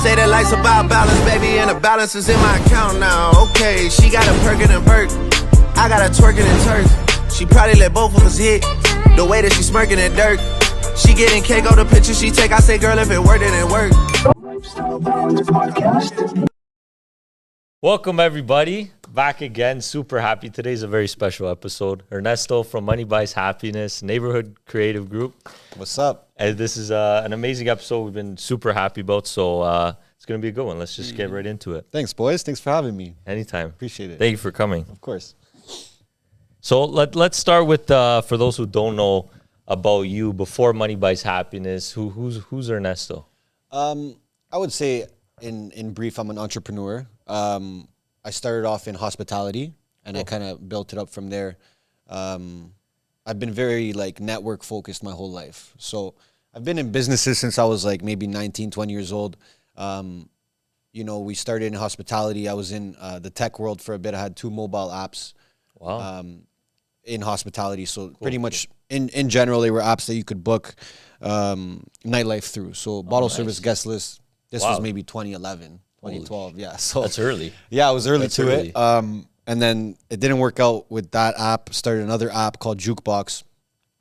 Say that life's about balance, baby, and the balance is in my account now. Okay, she got a perkin' and perk, I got a twerking and turk. She probably let both of us hit, the way that she smirking at dirt. She getting cake on the picture she take, I say, girl, if it worked, then it worked. Welcome, everybody. Back again. Super happy. Today's a very special episode. Ernesto from Money Buys Happiness, Neighborhood Creative Group. What's up? And this is an amazing episode we've been super happy about. So it's going to be a good one. Let's just get right into it. Thanks, boys. Thanks for having me. Anytime. Appreciate it. Thank you for coming. Of course. So let's start with, for those who don't know about you, before Money Buys Happiness, who's Ernesto? I would say, in brief, I'm an entrepreneur. I started off in hospitality, and I kind of built it up from there. I've been very network focused my whole life. So I've been in businesses since I was maybe 19, 20 years old. We started in hospitality. I was in the tech world for a bit. I had 2 mobile apps. Wow. In hospitality. So pretty much in general, they were apps that you could book nightlife through. So bottle service, guest list. This was maybe 2011. 2012, yeah. So that's early. Yeah, I was early to it. And then it didn't work out with that app. Started another app called Jukebox.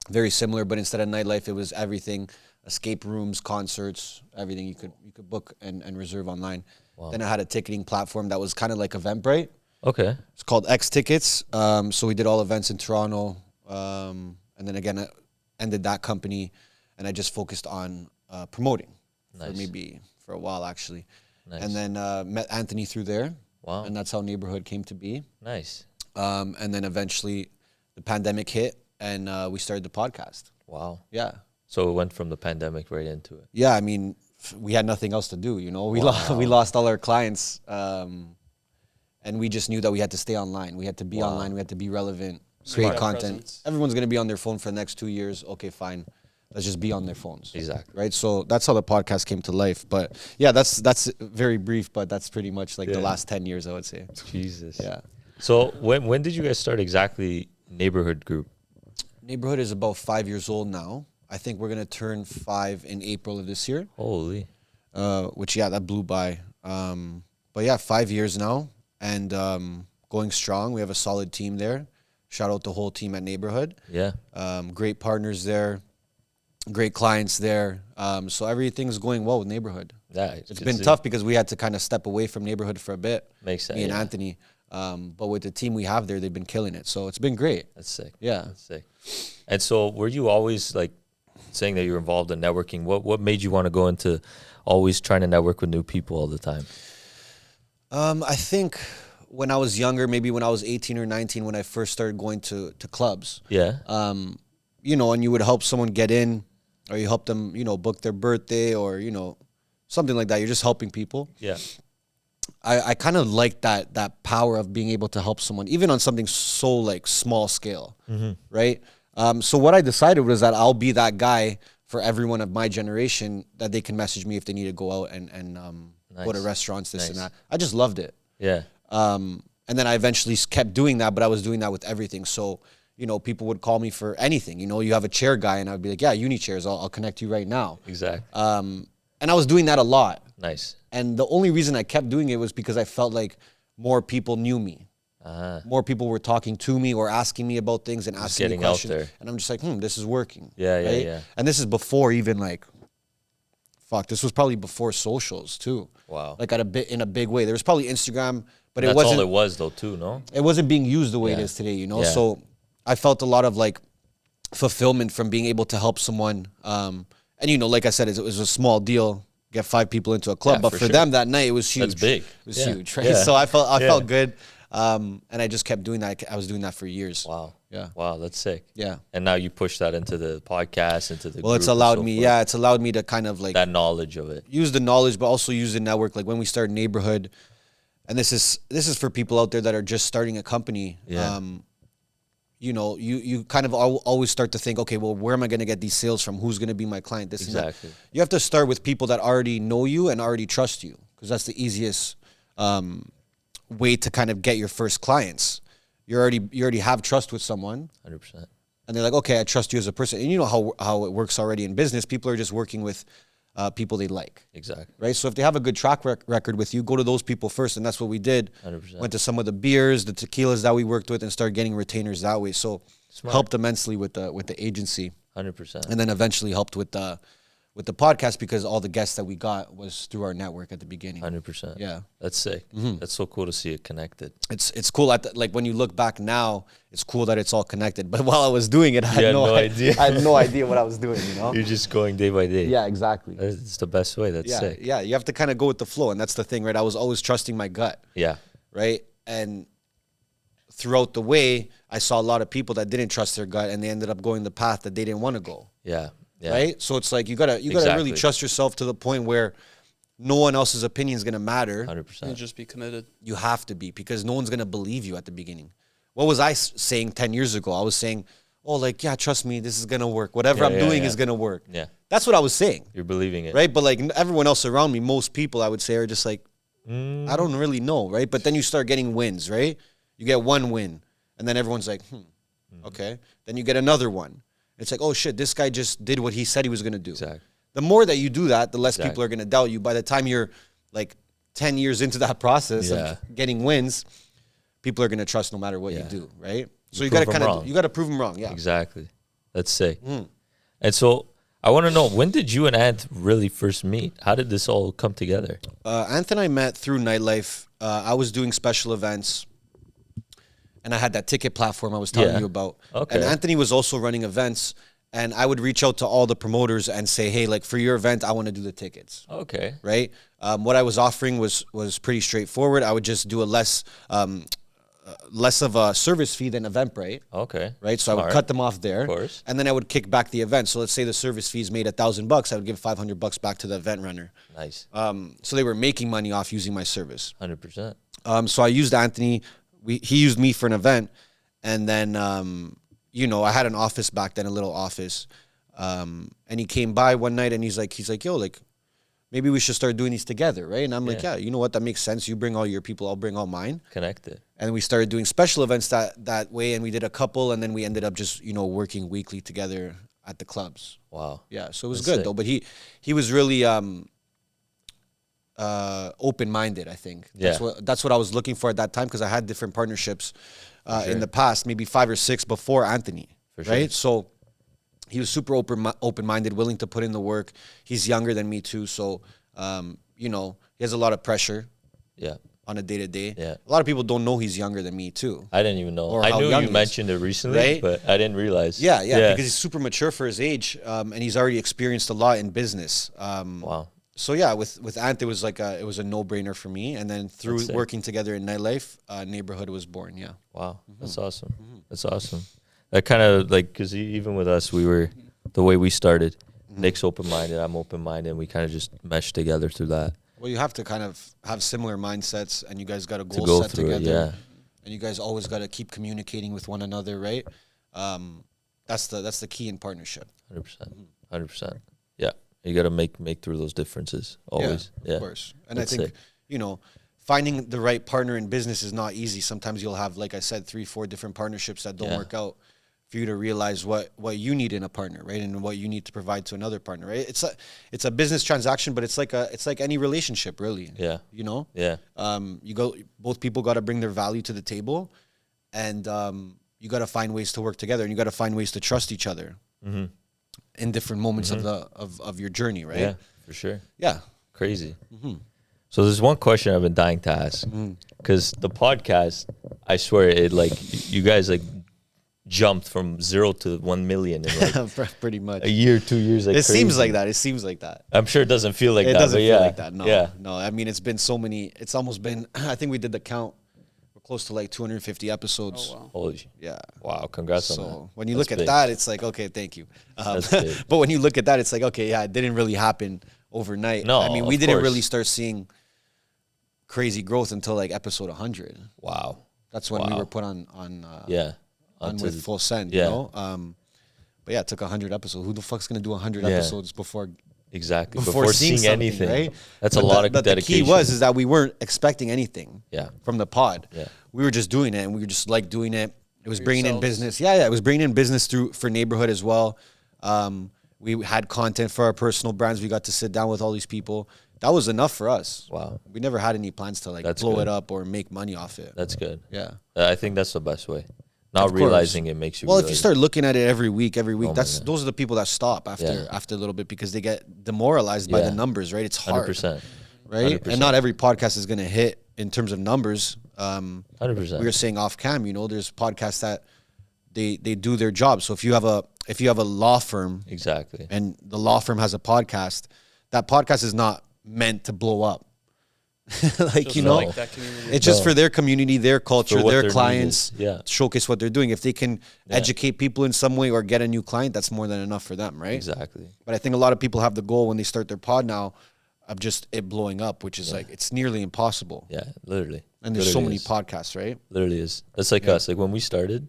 Very similar, but instead of nightlife, it was everything: escape rooms, concerts, everything you could book and reserve online. Wow. Then I had a ticketing platform that was kind of like Eventbrite. Okay. It's called X Tickets. So we did all events in Toronto. And then again, I ended that company, and I just focused on promoting. Nice. For a while, actually. Nice. And then met Anthony through there. Wow. And that's how Neighborhood came to be. Nice. And then eventually the pandemic hit, and we started the podcast. Wow. Yeah. So it went from the pandemic right into it. Yeah, I mean, we had nothing else to do, We lost all our clients, and we just knew that we had to stay online. We had to be online. We had to be relevant, create content. Presence. Everyone's going to be on their phone for the next 2 years. Okay, fine. Let's just be on their phones. Exactly. Right? So that's how the podcast came to life. But yeah, that's very brief, but that's pretty much the last 10 years, I would say. Jesus. Yeah. So when did you guys start exactly Neighborhood Group? Neighborhood is about 5 years old now. I think we're going to turn 5 in April of this year. Holy. Which, that blew by. But yeah, 5 years now, and going strong. We have a solid team there. Shout out the whole team at Neighborhood. Yeah. Great partners there. Great clients there. So everything's going well with Neighborhood. Yeah, it's been tough because we had to kind of step away from Neighborhood for a bit. Makes sense. Me and Anthony. But with the team we have there, they've been killing it. So it's been great. That's sick. Yeah. That's sick. And so were you always saying that you're involved in networking? What made you want to go into always trying to network with new people all the time? I think when I was younger, maybe when I was 18 or 19, when I first started going to clubs. Yeah. And you would help someone get in, or you help them, book their birthday, or, something like that. You're just helping people. Yeah. I kind of like that power of being able to help someone, even on something so small scale, right? So what I decided was that I'll be that guy for everyone of my generation, that they can message me if they need to go out and go to restaurants, this and that. I just loved it. Yeah. And then I eventually kept doing that, but I was doing that with everything. So, people would call me for anything. You have a chair guy, and I'd be like, yeah, uni chairs, I'll connect you right now. Exactly. And I was doing that a lot. Nice. And the only reason I kept doing it was because I felt like more people knew me. More people were talking to me or asking me about things and asking me questions. Out there. And I'm just like, this is working. Yeah, right? Yeah. And this is before even this was probably before socials too. Wow. In a big way. There was probably Instagram, but it wasn't. That's all it was though too, no? It wasn't being used the way it is today, Yeah. So I felt a lot of fulfillment from being able to help someone. And like I said, it was a small deal, get 5 people into a club, but for them that night it was huge. That's big. It was huge, right? Yeah. So I felt good. And I just kept doing that. I was doing that for years. Wow. Yeah. Wow, that's sick. Yeah. And now you push that into the podcast, into the Well, it's allowed me, it's allowed me to kind of that knowledge of it. Use the knowledge, but also use the network. When we started Neighborhood, and this is for people out there that are just starting a company. Yeah. You kind of always start to think, okay, well, where am I going to get these sales from? Who's going to be my client? This exactly. And that. You have to start with people that already know you and already trust you, because that's the easiest way to kind of get your first clients. You already have trust with someone. 100%. And they're like, okay, I trust you as a person. And you know how it works already in business. People are just working with people they like. Exactly. Right? So if they have a good track record with you, go to those people first. And that's what we did. 100%. Went to some of the beers, the tequilas that we worked with and started getting retainers that way. So helped immensely with the agency. 100%. And then eventually helped with the podcast because all the guests that we got was through our network at the beginning. 100%. Yeah. That's sick. That's so cool to see it connected. It's cool. Like when you look back now, it's cool that it's all connected. But while I was doing it, I had no idea. I had no idea what I was doing, you know? You're just going day by day. Yeah, exactly. It's the best way. That's sick. Yeah, you have to kind of go with the flow. And that's the thing, right? I was always trusting my gut. Yeah. Right? And throughout the way, I saw a lot of people that didn't trust their gut and they ended up going the path that they didn't want to go. Yeah. Yeah. Right? So it's like you gotta really trust yourself to the point where no one else's opinion is gonna matter. 100%. And just be committed. You have to be, because no one's gonna believe you at the beginning. What was I saying 10 years ago? I was saying, oh, like, yeah, trust me, this is gonna work. Whatever I'm doing is gonna work. Yeah. That's what I was saying. You're believing it. Right? But like everyone else around me, most people I would say are just like, I don't really know, right? But then you start getting wins, right? You get one win, and then everyone's like, okay. Then you get another one. It's like, oh shit, this guy just did what he said he was gonna do. Exactly. The more that you do that, the less people are gonna doubt you. By the time you're like 10 years into that process of getting wins, people are gonna trust no matter what you do, right? So you gotta prove them wrong. Yeah. Exactly. That's sick. And so I want to know, when did you and Ant really first meet? How did this all come together? Ant and I met through nightlife. I was doing special events, and I had that ticket platform I was telling you about. Okay. And Anthony was also running events, and I would reach out to all the promoters and say, hey, like for your event, I want to do the tickets. Okay. Right? What I was offering was pretty straightforward. I would just do a less of a service fee than Eventbrite. Okay. Right? So I would cut them off there. Of course. And then I would kick back the event. So let's say the service fees made $1,000, I would give $500 back to the event runner. Nice. So they were making money off using my service. 100%. So I used Anthony. He used me for an event, and then I had an office back then, a little office, and he came by one night and he's like, yo, like maybe we should start doing these together, right? And I'm like, yeah, you know what, that makes sense. You bring all your people, I'll bring all mine. Connected. And we started doing special events that way, and we did a couple, and then we ended up just working weekly together at the clubs. Wow. Yeah, so it was good though. But he was really open-minded, I think. That's what I was looking for at that time, because I had different partnerships in the past, maybe 5 or 6 before Anthony, right? So he was super open-minded, willing to put in the work. He's younger than me too, so he has a lot of pressure. Yeah. On a day-to-day. Yeah. A lot of people don't know he's younger than me too. I didn't even know. Or I how knew young you he is. mentioned it recently, Right? but I didn't realize. Yeah, because he's super mature for his age, and he's already experienced a lot in business. Wow. So yeah, with Ant, it was a no-brainer for me, and then through working together in nightlife, Neighbourhood was born. Yeah. Wow, that's awesome. That's awesome. That kind of because even with us, we were the way we started. Nick's open-minded, I'm open-minded, and we kind of just meshed together through that. Well, you have to kind of have similar mindsets, and you guys got a goal set together. And you guys always got to keep communicating with one another, right? That's the key in partnership. 100%. Yeah, you got to make through those differences always. Yeah, of course. And I think finding the right partner in business is not easy. Sometimes you'll have, like I said, 3-4 different partnerships that don't work out, for you to realize what you need in a partner, right? And what you need to provide to another partner, right? It's a business transaction, but it's like any relationship, really. Yeah. Yeah. Both people got to bring their value to the table, and you got to find ways to work together, and you got to find ways to trust each other in different moments of your journey, right? Yeah, for sure. Yeah. Crazy. So there's one question I've been dying to ask, because the podcast, I swear you guys jumped from 0 to 1 million in pretty much a year, 2 years. It seems like that. I'm sure it doesn't feel like that. It doesn't feel like that. No. I mean, it's been so many. It's almost been. I think we did the count. We're close to 250 episodes. Oh wow. Holy. Yeah. Wow. Congrats on that. So when you That's look big. at that, it's like, okay, thank you. That's big. But when you look at that, it's like, okay, yeah, it didn't really happen overnight. No, I mean, we of didn't course. really start seeing crazy growth until episode 100. Wow. That's when we were put on with Full Send, you know? But yeah, it took 100 episodes. Who the fuck's going to do 100 episodes before seeing anything, right? That's a lot of dedication. The key is that we weren't expecting anything from the pod. Yeah. We were just doing it, and we were just doing it. It was bringing in business. Yeah, it was bringing in business for Neighbourhood as well. We had content for our personal brands. We got to sit down with all these people. That was enough for us. Wow. We never had any plans to like That's blow good. it up or make money off it. That's good. Yeah. I think that's the best way. Not Of course. realizing it makes you. Well, if realize you start looking at it every week, Oh my those God. are the people that stop after a little bit because they get demoralized by Yeah. the numbers, right? It's hard, 100%. right? 100%. And not every podcast is going to hit in terms of numbers. 100%. We were saying off cam, there's podcasts that they do their job. So if you have a law firm Exactly. and the law firm has a podcast, that podcast is not meant to blow up. Like, like that community. it's just No. for their community, their culture, For what their their need clients, is. Yeah. showcase what they're doing. If they can educate people in some way or get a new client, that's more than enough for them, right? Exactly. But I think a lot of people have the goal when they start their pod now of just it blowing up, which is like, it's nearly impossible. Yeah. Literally. And there's so Literally many is. podcasts, right? Literally is. That's like us. Like when we started,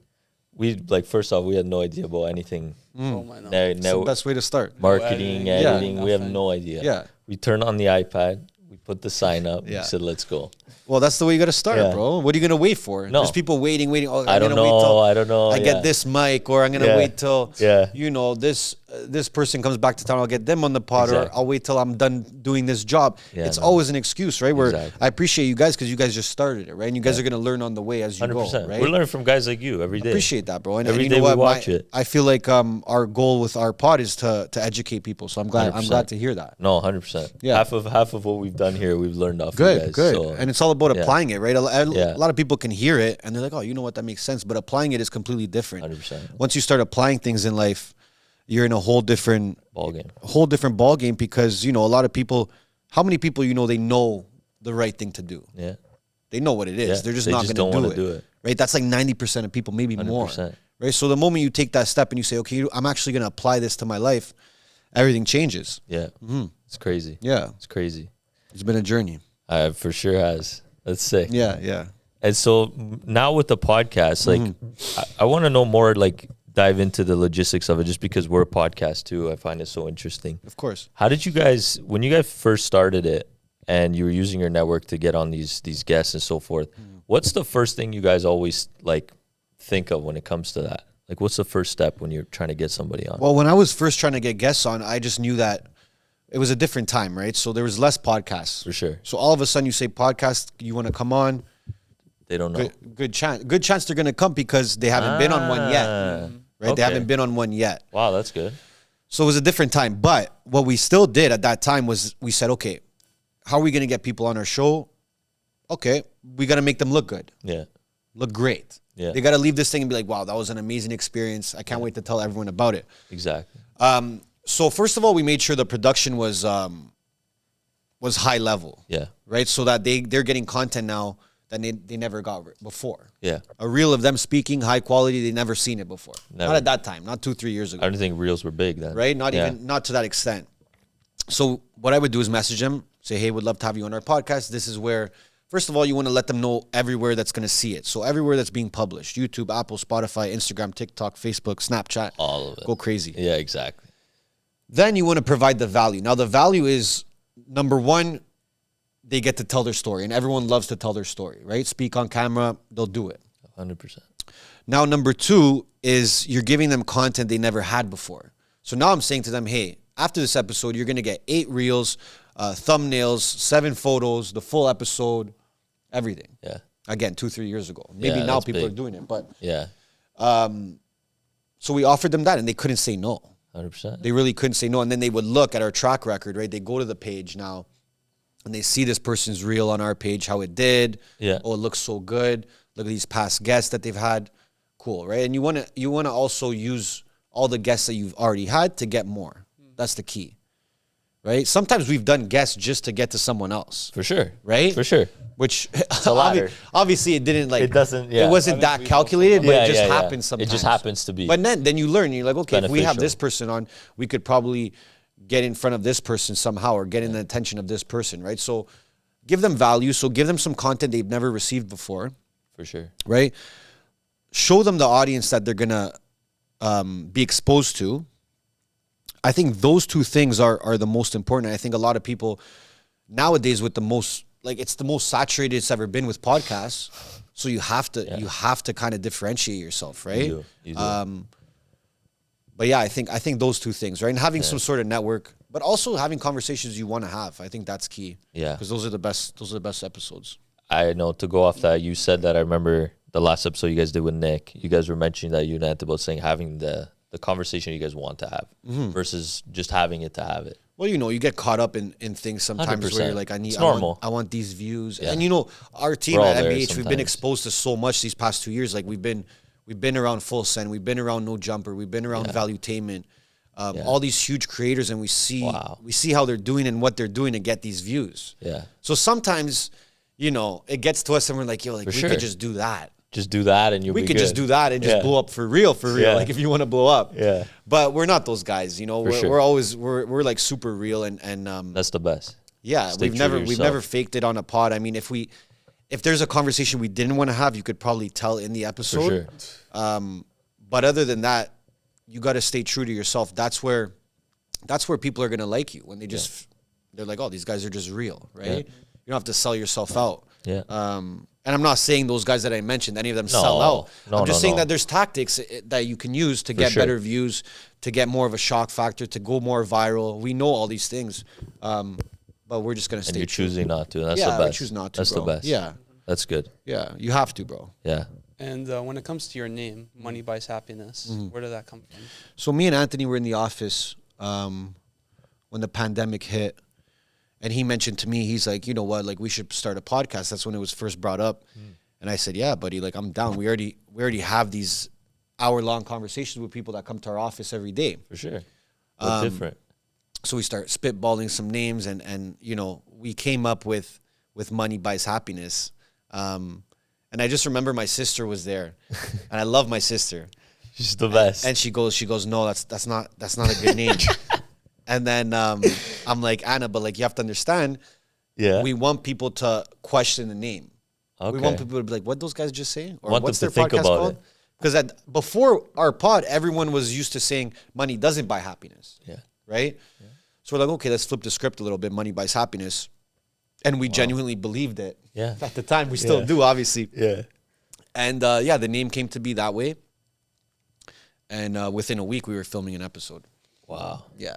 first off, we had no idea about anything. Oh my God. It's the best way to start. Marketing, Yeah. editing. We have Nothing. no idea. Yeah. We turned on the iPad. We put the sign up. Yeah. We said, let's go. Well, that's the way you got to start, Yeah. bro. What are you going to wait for? No. There's people waiting. Oh, I don't know. I don't know. I Yeah. get this mic, or I'm going to Yeah. wait till, Yeah. this person comes back to town. I'll get them on the pod, Exactly. or I'll wait till I'm done doing this job. Yeah, It's no. always an excuse, right? Where Exactly. I appreciate you guys because you guys just started it, right? And you guys are going to learn on the way as you 100%. go, right? We're learning from guys like you every day. Appreciate that, bro. And Every you day know we what? watch it. I feel like our goal with our pod is to educate people. So I'm glad 100%. to hear that. No, 100%. Yeah. Half of what we've done here, we've learned off you Good, guys. good. So, And it's all about yeah. applying it, right? Yeah. A lot of people can hear it and they're like, oh, you know what? That makes sense. But applying it is completely different. 100%. Once you start applying things in life, you're in a whole different ball game because, a lot of people, how many people, they know the right thing to do? Yeah. They know what it is. Yeah. They're just They not just going don't to wanna do it. Right? That's like 90% of people, maybe more. 100%. Right? So the moment you take that step and you say, okay, I'm actually going to apply this to my life, everything changes. Yeah. It's crazy. Yeah. It's crazy. It's been a journey. For sure has. That's sick. Yeah, yeah. And so now with the podcast, like, I want to know more, like, dive into the logistics of it just because we're a podcast too. I find it so interesting. Of course. How did you guys, when you guys first started it and you were using your network to get on these guests and so forth, what's the first thing you guys always like think of when it comes to that? Like, what's the first step when you're trying to get somebody on? Well, when I was first trying to get guests on, I just knew that it was a different time, right? So there was less podcasts. For sure. So all of a sudden you say podcast, you want to come on, They don't know. good chance they're going to come because they haven't been on one yet. Right? Okay. They haven't been on one yet. Wow, that's good. So it was a different time. But what we still did at that time was we said, okay, how are we going to get people on our show? Okay, we got to make them look good, Yeah. look great. Yeah. They got to leave this thing and be like, wow, that was an amazing experience. I can't wait to tell everyone about it. Exactly. So first of all, we made sure the production was high level, Yeah. right? So that they're getting content now that they never got before. Yeah. A reel of them speaking, high quality, they never seen it before. Never. Not at that time, not 2-3 years ago. I don't think reels were big then. Right? Not Yeah. even, not to that extent. So what I would do is message them, say, hey, would love to have you on our podcast. This is where, first of all, you want to let them know everywhere that's going to see it. So everywhere that's being published, YouTube, Apple, Spotify, Instagram, TikTok, Facebook, Snapchat. All of it. Go crazy. Yeah, exactly. Then you want to provide the value. Now the value is, number one, they get to tell their story. And everyone loves to tell their story, right? Speak on camera, they'll do it. 100%. Now, number two is you're giving them content they never had before. So now I'm saying to them, hey, after this episode, you're going to get 8 reels, thumbnails, 7 photos, the full episode, everything. Yeah. Again, 2-3 years ago. Maybe Yeah, now that's people big. are doing it. But Yeah. so we offered them that and they couldn't say no. 100%. They really couldn't say no. And then they would look at our track record, right? They go to the page now and they see this person's reel on our page, how it did. Yeah. Oh, it looks so good. Look at these past guests that they've had. Cool, right? And you want to also use all the guests that you've already had to get more. That's the key, right? Sometimes we've done guests just to get to someone else, For sure. right? For sure. Which a ladder. obviously it didn't like It doesn't- yeah. it wasn't that calculated, but Yeah, it just yeah, yeah. happens sometimes. It just happens to be. But then you learn. You're like, okay, if we have Beneficial. this person on, we could probably get in front of this person somehow or get in the attention of this person, right? So give them value. So give them some content they've never received before, For sure. right? Show them the audience that they're gonna be exposed to. I think those two things are the most important. I think a lot of people nowadays with the most, like, it's the most saturated it's ever been with podcasts. So you have to kind of differentiate yourself, right? You do. But But yeah, I think those two things, right? And having some sort of network, but also having conversations you want to have. I think that's key. Yeah. Because those are the best episodes. I know, to go off that, you said that, I remember the last episode you guys did with Nick, you guys were mentioning that you and Anthony both saying having the conversation you guys want to have versus just having it to have it. Well, you get caught up in things sometimes 100%. where you're like, It's normal. I want these views. Yeah. And our team We're all at there MBH, we've been sometimes. exposed to so much these past 2 years. Like we've been around Full Send, we've been around No Jumper, we've been around Valuetainment, all these huge creators, and we see how they're doing and what they're doing to get these views. Yeah. So sometimes, it gets to us and we're like, yo, like we sure. could just do that. Just do that and you'll be We could good. just do that and just blow up for real. Yeah. Like if you want to blow up. Yeah. But we're not those guys, We're, sure. we're always we're like super real and That's the best. yeah, Stay we've true to never yourself. faked it on a pod. I mean, if there's a conversation we didn't want to have, you could probably tell in the episode. sure. But other than that, you got to stay true to yourself. That's where people are gonna like you when they're like, oh, these guys are just real, right? Yeah. You don't have to sell yourself out. Yeah. And I'm not saying those guys that I mentioned, any of them No. sell out. No, I'm just no, saying no. that there's tactics that you can use to get sure. better views, to get more of a shock factor, to go more viral. We know all these things, but we're just gonna And stay you're true. choosing not to. That's Yeah, the we best. choose not to, That's bro. the best. Yeah. That's good. Yeah, you have to, bro. Yeah. And when it comes to your name, Money Buys Happiness, where did that come from? So me and Anthony were in the office when the pandemic hit, and he mentioned to me, he's like, you know what, like we should start a podcast. That's when it was first brought up, and I said, yeah, buddy, like I'm down. We already have these hour-long conversations with people that come to our office every day. For sure. But different. So we start spitballing some names, and we came up with Money Buys Happiness. And I just remember my sister was there, and I love my sister. She's the best. And she goes, no, that's not a good name. And then I'm like, Anna, but like you have to understand, yeah. we want people to question the name. Okay. We want people to be like, what those guys just say? Or Want what's them their to think podcast about called? it. Because before our pod, everyone was used to saying money doesn't buy happiness. Yeah. Right? Yeah. So we're like, okay, let's flip the script a little bit. Money buys happiness. And we genuinely believed it. Yeah. At the time, we still do, obviously. Yeah. And the name came to be that way. And within a week, we were filming an episode. Wow. Yeah.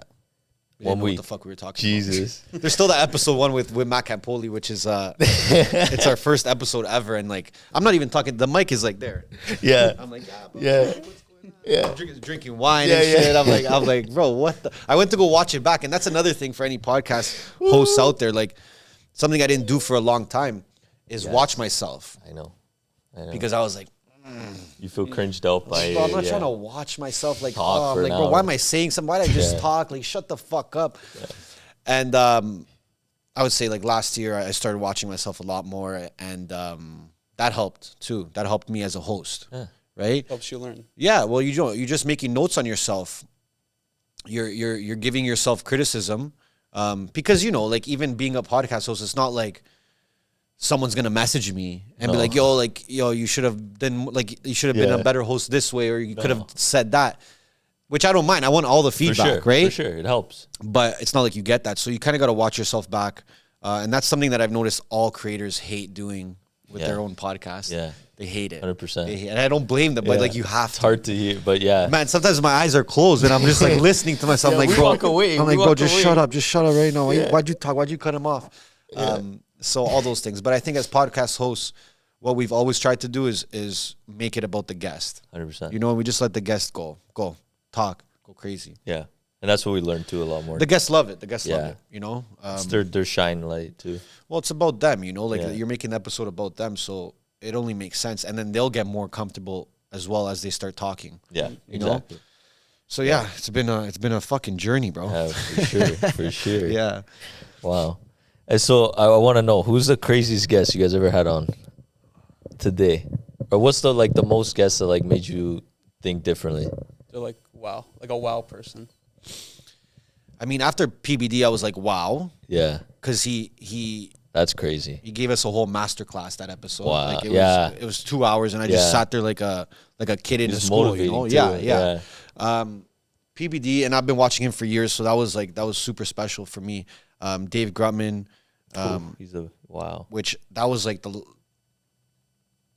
We 1 didn't know week. what the fuck we were talking Jesus. about. There's still that episode one with Matt Campoli, which is it's our first episode ever. And like, I'm not even talking, the mic is like there. Yeah. I'm like, yeah, bro, Yeah. what's going on? Yeah. Drinking wine Yeah, and yeah. shit. I'm like, bro, what the? I went to go watch it back. And that's another thing for any podcast hosts out there. Like, something I didn't do for a long time is watch myself. I know. Because I was like, You feel cringed out by bro, I'm not yeah. trying to watch myself. Like, Talk I'm for like, an bro, hour. why am I saying something? Why did I just Yeah. talk? Like, shut the fuck up. Yeah. And I would say like last year I started watching myself a lot more, and that helped too. That helped me as a host, right? Helps you learn. Yeah. Well, you're just making notes on yourself. You're giving yourself criticism, because like even being a podcast host, it's not like someone's gonna message me and be like, yo, you should have been Yeah. a better host this way, or you could have said that. Which I don't mind. I want all the feedback, right? For sure. It helps. But it's not like you get that. So you kind of got to watch yourself back. And that's something that I've noticed all creators hate doing with their own podcast. Yeah. They hate it. 100%. They hate it. And I don't blame them, but Yeah. like you have It's to. hard to hear, but yeah. Man, sometimes my eyes are closed and I'm just like listening to myself. Yeah, like, we bro, walk away. I'm We like, bro, walk just away. shut up. Just shut up right now. Yeah. Why'd you talk? Why'd you cut him off? So all those things. But I think as podcast hosts, what we've always tried to do is make it about the guest. 100%. We just let the guest go, talk, go crazy. Yeah. And that's what we learned too a lot more. The guests love it. The guests love Yeah. it. It's their shine light too. Well, it's about them, like Yeah. you're making an episode about them, so it only makes sense. And then they'll get more comfortable as well as they start talking. Yeah. You know? Exactly. So yeah, it's been a fucking journey, bro. Yeah, for sure. For sure. Yeah. Wow. And so I want to know, who's the craziest guest you guys ever had on today? Or what's the most guests that made you think differently? They're like, wow, like a wow person. I mean, after PBD, I was like, wow, Yeah. because he That's crazy. gave us a whole masterclass that episode. Wow, Like yeah. it was 2 hours, and I just Yeah. sat there like a kid in a Just school. motivating too, Yeah. PBD, and I've been watching him for years, so that was super special for me. Dave Grutman, He's a wow. which that was like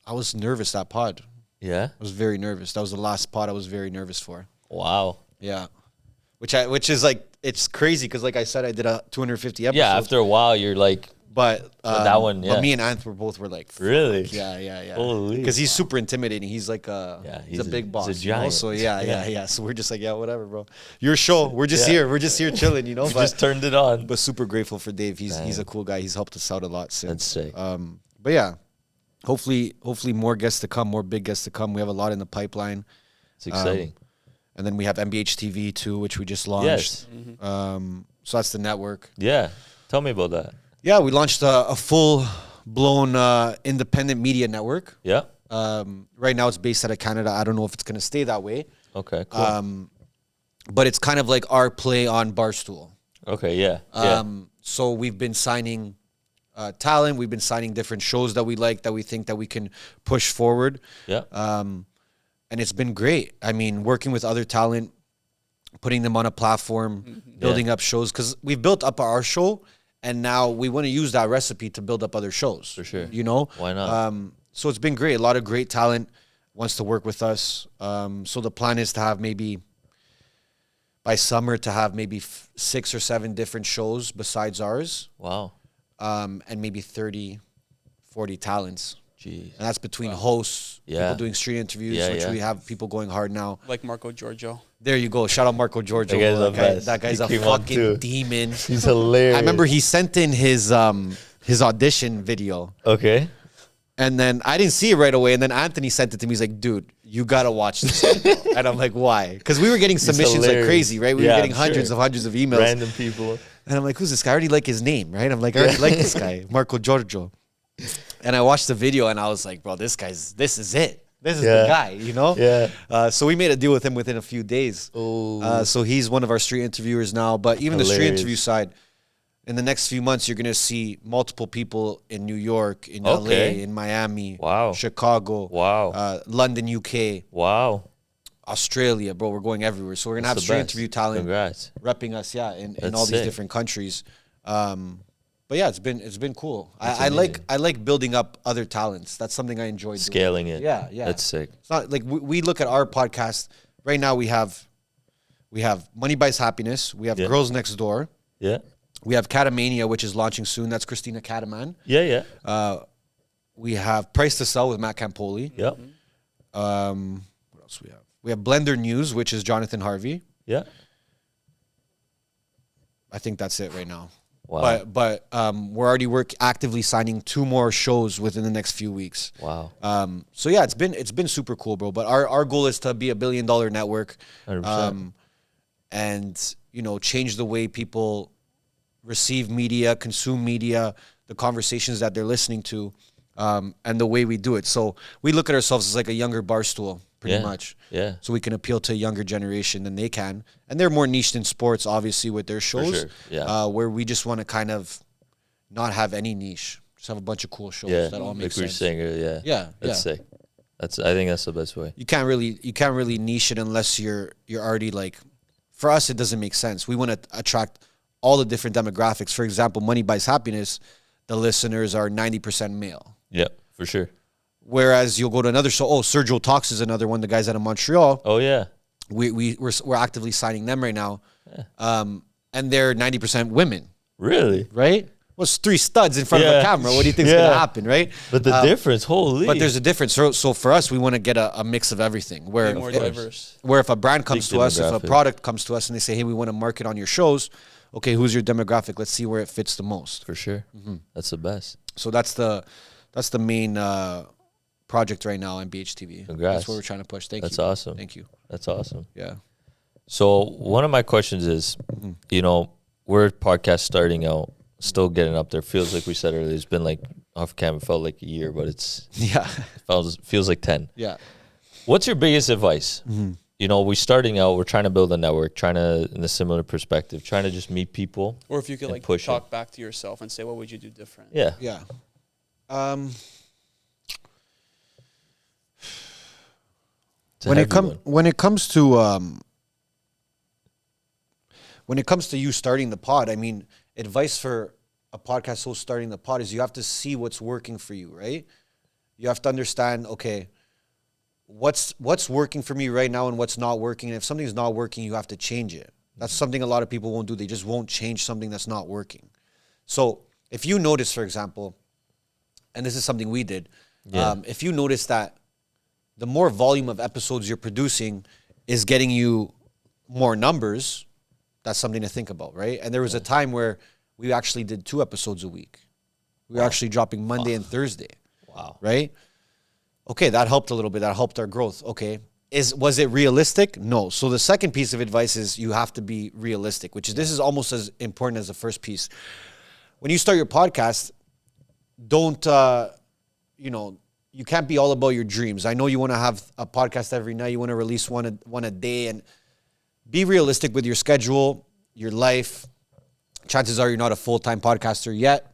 I was nervous that pod. Yeah. I was very nervous. That was the last pod I was very nervous for. Wow. Yeah. Which is like, it's crazy because like I said, I did a 250 episodes. Yeah, after a while, you're like, But that one, yeah. But me and Anth were like, fuck. Really? Yeah. Holy. Because he's super intimidating. He's like he's a big boss. He's a you know? giant. So yeah. So we're just like, yeah, whatever, bro. Your show. We're just here. We're just here chilling, you know. You just turned it on. But super grateful for Dave. He's a cool guy. He's helped us out a lot since. That's sick. But yeah, hopefully more guests to come, more big guests to come. We have a lot in the pipeline. It's exciting. And then we have MBH TV too, which we just launched. Yes. So that's the network. Yeah. Tell me about that. Yeah, we launched a full-blown independent media network. Yeah. Right now it's based out of Canada. I don't know if it's going to stay that way. Okay, cool. But it's kind of like our play on Barstool. Okay, yeah. So we've been signing talent. We've been signing different shows that we like, that we think that we can push forward. Yeah. And it's been great. I mean, working with other talent, putting them on a platform, building up shows. Because we've built up our show, and now we want to use that recipe to build up other shows. For sure. You know? Why not? So it's been great. A lot of great talent wants to work with us. So the plan is to have maybe, by summer, to have maybe 6 or 7 different shows besides ours. Wow. And maybe 30, 40 talents. Jeez. And that's between hosts, Yeah. people doing street interviews, which we have people going hard now. Like Marco Giorgio. There you go. Shout out Marco Giorgio. That guy's That the guy's best. a He came on fucking too. demon. He's hilarious. I remember he sent in his audition video. Okay. And then I didn't see it right away. And then Anthony sent it to me. He's like, dude, you got to watch this video. And I'm like, why? Because we were getting submissions like hilarious. crazy, right? We Yeah, were getting I'm sure. hundreds of emails. Random people. And I'm like, who's this guy? I already like his name, right? I'm like, I already like this guy, Marco Giorgio. And I watched the video and I was like, bro, this is it. This is the guy, you know? Yeah. So we made a deal with him within a few days. Oh. So he's one of our street interviewers now. But even the street Hilarious. interview side, in the next few months, you're going to see multiple people in New York, in Okay. LA, in Miami, Wow. Chicago, Wow. London, UK, Wow. Australia, bro. We're going everywhere. So we're going to have That's the street best. interview talent Congrats. repping us, in That's all these sick. different countries. But yeah, it's been cool. I like building up other talents. That's something I enjoy doing. Scaling it. Yeah. That's sick. It's not like we look at our podcast right now. We have Money Buys Happiness. We have Girls Next Door. Yeah. We have Catamania, which is launching soon. That's Christina Cataman. Yeah, yeah. We have Price to Sell with Matt Campoli. Yeah. What else we have? We have Blender News, which is Jonathan Harvey. Yeah. I think that's it right now. Wow. But we're already actively signing 2 more shows within the next few weeks. Wow. So yeah, it's been super cool, bro. But our goal is to be $1 billion network, 100%. and change the way people receive media, consume media, the conversations that they're listening to, and the way we do it. So we look at ourselves as like a younger Barstool, pretty much. Yeah. So we can appeal to a younger generation than they can, and they're more niched in sports, obviously, with their shows. sure, yeah. Where we just want to kind of not have any niche, just have a bunch of cool shows Yeah. that all make Like we were sense. saying earlier, yeah. Yeah, That's yeah. sick. I think that's the best way. You can't really niche it unless you're already like. For us, it doesn't make sense. We want to attract all the different demographics. For example, Money Buys Happiness, the listeners are 90% male. Yeah, for sure. Whereas you'll go to another show. Oh, Sergio Talks is another one. The guys out of Montreal. Oh, yeah. We're actively signing them right now, and they're 90% women. Really? Right? Well, it's 3 studs in front of a camera. What do you think's gonna happen, right? But the difference, holy. But there's a difference. So for us, we want to get a mix of everything. Where Be more diverse. Where if a brand comes Big to us, if a demographic. product comes to us and they say, hey, we want to market on your shows, okay, who's your demographic? Let's see where it fits the most. For sure. That's the best. So that's the main project right now on BHTV. Congrats. That's what we're trying to push. Thank you. That's awesome. Thank you. That's awesome. Yeah. So one of my questions is, we're a podcast starting out, still getting up there. Feels like we said earlier, it's been like off camera, felt like a year, but Yeah. feels like 10. Yeah. What's your biggest advice? We're starting out, we're trying to build a network, in a similar perspective, trying to just meet people. Or if you could And like push talk back to yourself and say, what would you do different? Yeah. Yeah. It's a When it heavy one. comes to you starting the pod, I mean, advice for a podcast host starting the pod is you have to see what's working for you, right? You have to understand, okay, what's working for me right now and what's not working. And if something's not working, you have to change it. That's something a lot of people won't do. They just won't change something that's not working. So if you notice, for example, and this is something we did, if you notice that the more volume of episodes you're producing is getting you more numbers, that's something to think about, right? And there was a time where we actually did 2 episodes a week. We were actually dropping Monday and Thursday. Wow. Right? Okay, that helped a little bit. That helped our growth. Okay. Was it realistic? No. So the second piece of advice is you have to be realistic, which is this is almost as important as the first piece. When you start your podcast, don't you can't be all about your dreams. I know you want to have a podcast every night. You want to release one a day, and be realistic with your schedule, your life. Chances are you're not a full-time podcaster yet.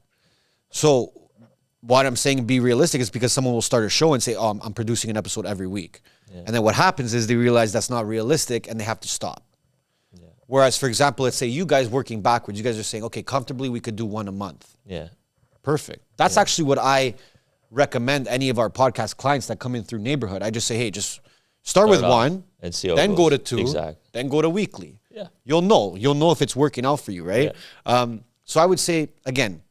So what I'm saying be realistic is because someone will start a show and say, oh, I'm producing an episode every week. Yeah. And then what happens is they realize that's not realistic and they have to stop. Yeah. Whereas, for example, let's say you guys working backwards, you guys are saying, okay, comfortably we could do 1 a month. Yeah. Perfect. That's actually what I recommend any of our podcast clients that come in through Neighborhood. I just say, hey, just start with 1 and see how then it go goes. to 2, exactly. then go to weekly. Yeah. You'll know if it's working out for you, right? Yeah. So I would say, again,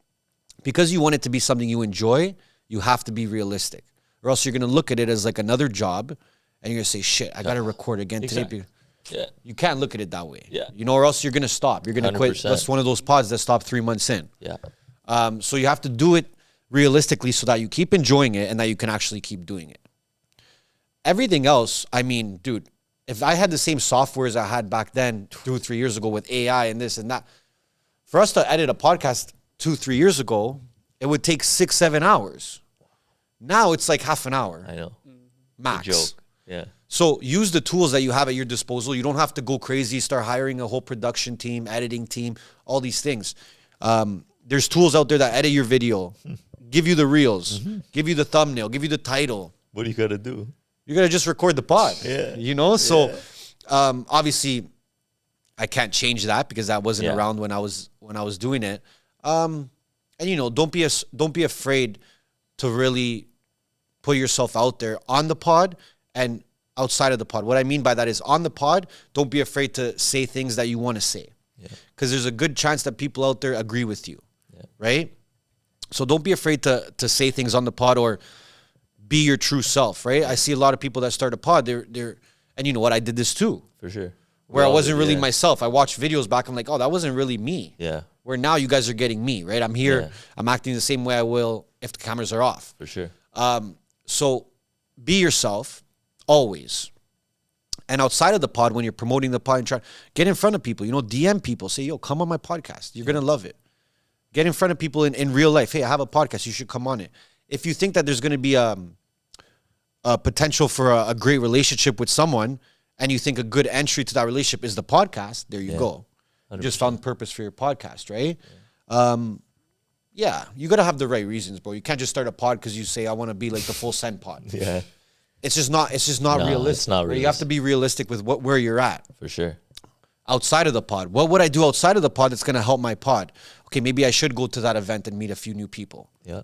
because you want it to be something you enjoy, you have to be realistic. Or else you're going to look at it as like another job and you're going to say, shit, I got to record again today. Yeah. You can't look at it that way. Yeah. Or else you're going to stop. You're going to quit. That's one of those pods that stop 3 months in. Yeah. So you have to do it realistically so that you keep enjoying it and that you can actually keep doing it. Everything else, I mean, dude, if I had the same software as I had back then 2 or 3 years ago with AI and this and that, for us to edit a podcast 2 or 3 years ago, it would take 6-7 hours. Now it's like half an hour. I know. Max. A joke. Yeah. So use the tools that you have at your disposal. You don't have to go crazy, start hiring a whole production team, editing team, all these things. There's tools out there that edit your video, give you the reels, give you the thumbnail, give you the title. What do you got to do? You got to just record the pod. Yeah. So obviously I can't change that because that wasn't around when I was doing it. And don't be afraid to really put yourself out there on the pod and outside of the pod. What I mean by that is on the pod, don't be afraid to say things that you want to say. Because there's a good chance that people out there agree with you. Right? So don't be afraid to say things on the pod or be your true self, right? I see a lot of people that start a pod, they're and you know what, I did this too. For sure. Where I wasn't really myself. I watched videos back, I'm like, oh, that wasn't really me. Yeah. Where now you guys are getting me, right? I'm here, I'm acting the same way I will if the cameras are off. For sure. So be yourself, always. And outside of the pod, when you're promoting the pod and try, get in front of people, DM people, say, yo, come on my podcast. You're going to love it. Get in front of people in real life. Hey, I have a podcast. You should come on it. If you think that there's going to be a potential for a great relationship with someone and you think a good entry to that relationship is the podcast, there you go. 100%. You just found purpose for your podcast, right? You got to have the right reasons, bro. You can't just start a pod because you say, I want to be like the Full Send pod. Yeah. It's just not realistic. It's not realistic. You have to be realistic with where you're at. For sure. Outside of the pod. What would I do outside of the pod that's going to help my pod? Okay, maybe I should go to that event and meet a few new people. Yeah.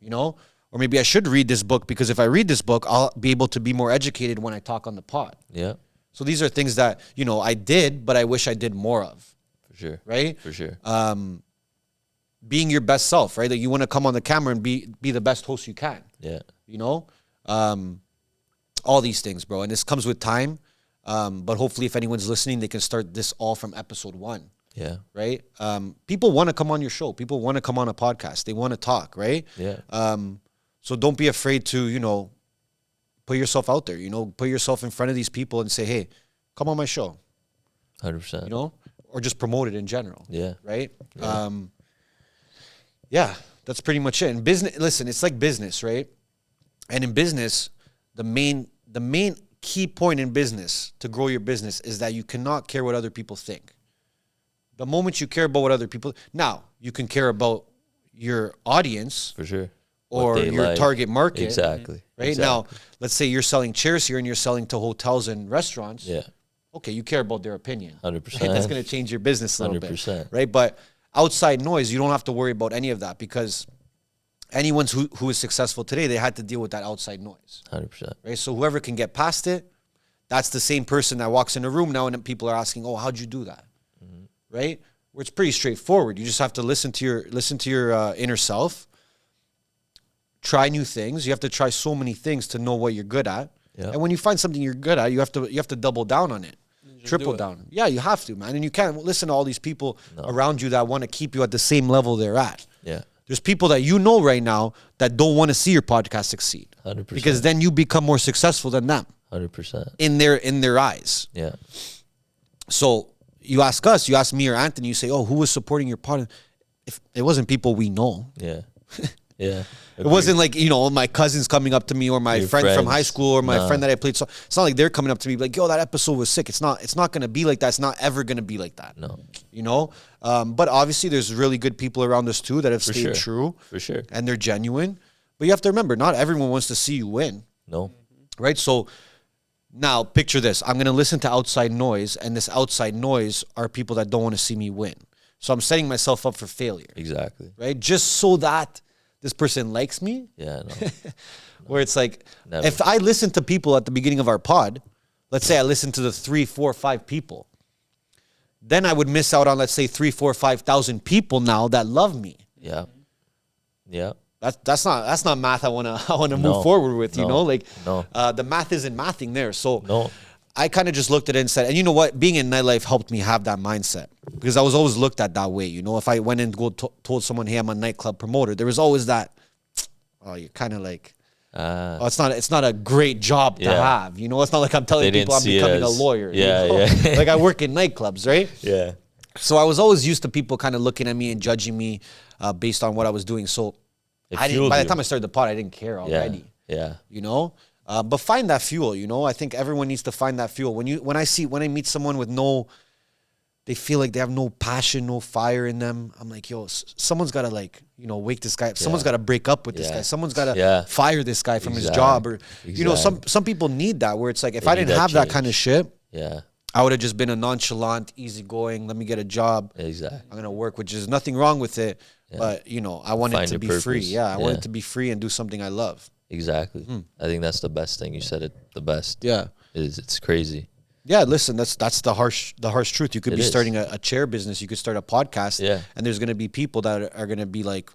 Or maybe I should read this book because if I read this book, I'll be able to be more educated when I talk on the pod. Yeah. So these are things that, I did, but I wish I did more of. For sure. Right? For sure. Being your best self, right? That you want to come on the camera and be the best host you can. Yeah. All these things, bro. And this comes with time. But hopefully if anyone's listening, they can start this all from episode 1. Yeah. Right? People want to come on your show. People want to come on a podcast. They want to talk, right? Yeah. So don't be afraid to, put yourself out there, put yourself in front of these people and say, hey, come on my show. 100%. Or just promote it in general. Yeah. Right? Yeah. That's pretty much it. In business, listen, it's like business, right? And in business, the main key point in business to grow your business is that you cannot care what other people think. The moment you care about what other people, now you can care about your audience. For sure. Or your target market. Exactly. Right? Exactly. Now, let's say you're selling chairs here and you're selling to hotels and restaurants. Yeah. Okay, you care about their opinion. 100%. Right? That's going to change your business a little 100%. bit. Right? But outside noise, you don't have to worry about any of that because anyone who is successful today, they had to deal with that outside noise, 100%. right? So whoever can get past it, that's the same person that walks in a room now and people are asking, oh, how'd you do that? Right? Where it's pretty straightforward. You just have to listen to your inner self, try new things. You have to try so many things to know what you're good at. Yeah. And when you find something you're good at, you have to double down on it. Triple down. Yeah, you have to, man. And you can't listen to all these people around you that want to keep you at the same level they're at. Yeah. There's people that you know right now that don't want to see your podcast succeed. 100%. Because then you become more successful than them 100%. in their eyes. Yeah. So you ask us, you ask me or Anthony, you say, oh, who was supporting your pod? If it wasn't people we know. Yeah. Yeah. It wasn't like, my cousins coming up to me or my Your friend from high friends. school or my Nah. friend that I played. So it's not like they're coming up to me like, yo, that episode was sick. It's not going to be like that. It's not ever going to be like that. No. But obviously there's really good people around us too that have For stayed sure. true. For sure. And they're genuine. But you have to remember, not everyone wants to see you win. No. Right? So now picture this. I'm going to listen to outside noise, and this outside noise are people that don't want to see me win. So I'm setting myself up for failure. Exactly. Right? Just so that this person likes me. Yeah. No. Where it's like, Never. if I listen to people at the beginning of our pod, let's say I listen to the 3, 4, 5 people, then I would miss out on, let's say, 3, 4, 5,000 people now that love me. Yeah. Yeah. That's not math I wanna No. move forward with. No. No. No. The math isn't mathing there. So No. I kind of just looked at it and said, and you know what? Being in nightlife helped me have that mindset because I was always looked at that way. If I went and told someone, hey, I'm a nightclub promoter, there was always that, oh, you're kind of like, oh, it's not a great job to Yeah. have. It's not like I'm telling They people I'm didn't see it becoming a as- lawyer. Yeah, yeah. Like I work in nightclubs, right? Yeah. So I was always used to people kind of looking at me and judging me based on what I was doing. So It I didn't. fueled By the you. time I started the pod, I didn't care already. Yeah. But find that fuel. I think everyone needs to find that fuel. When I meet someone with they feel like they have no passion, no fire in them. I'm like, yo, someone's got to wake this guy up. Someone's got to break up with this Yeah. guy. Someone's got to Yeah. fire this guy from his Exactly. job. Or Exactly. some people need that. Where it's like, if They I need didn't that have that change. kind of shit, Yeah. I would have just been a nonchalant, easygoing. Let me get a job. Exactly. I'm gonna work, which is nothing wrong with it. Yeah. But I wanted Find to your be free. purpose. Yeah, I wanted Yeah. to be free and do something I love. Exactly. I think that's the best thing. You said it the best. Yeah. It's crazy. Yeah, listen, that's the harsh truth. You could It be is. starting a chair business. You could start a podcast. Yeah. And there's gonna be people that are gonna be like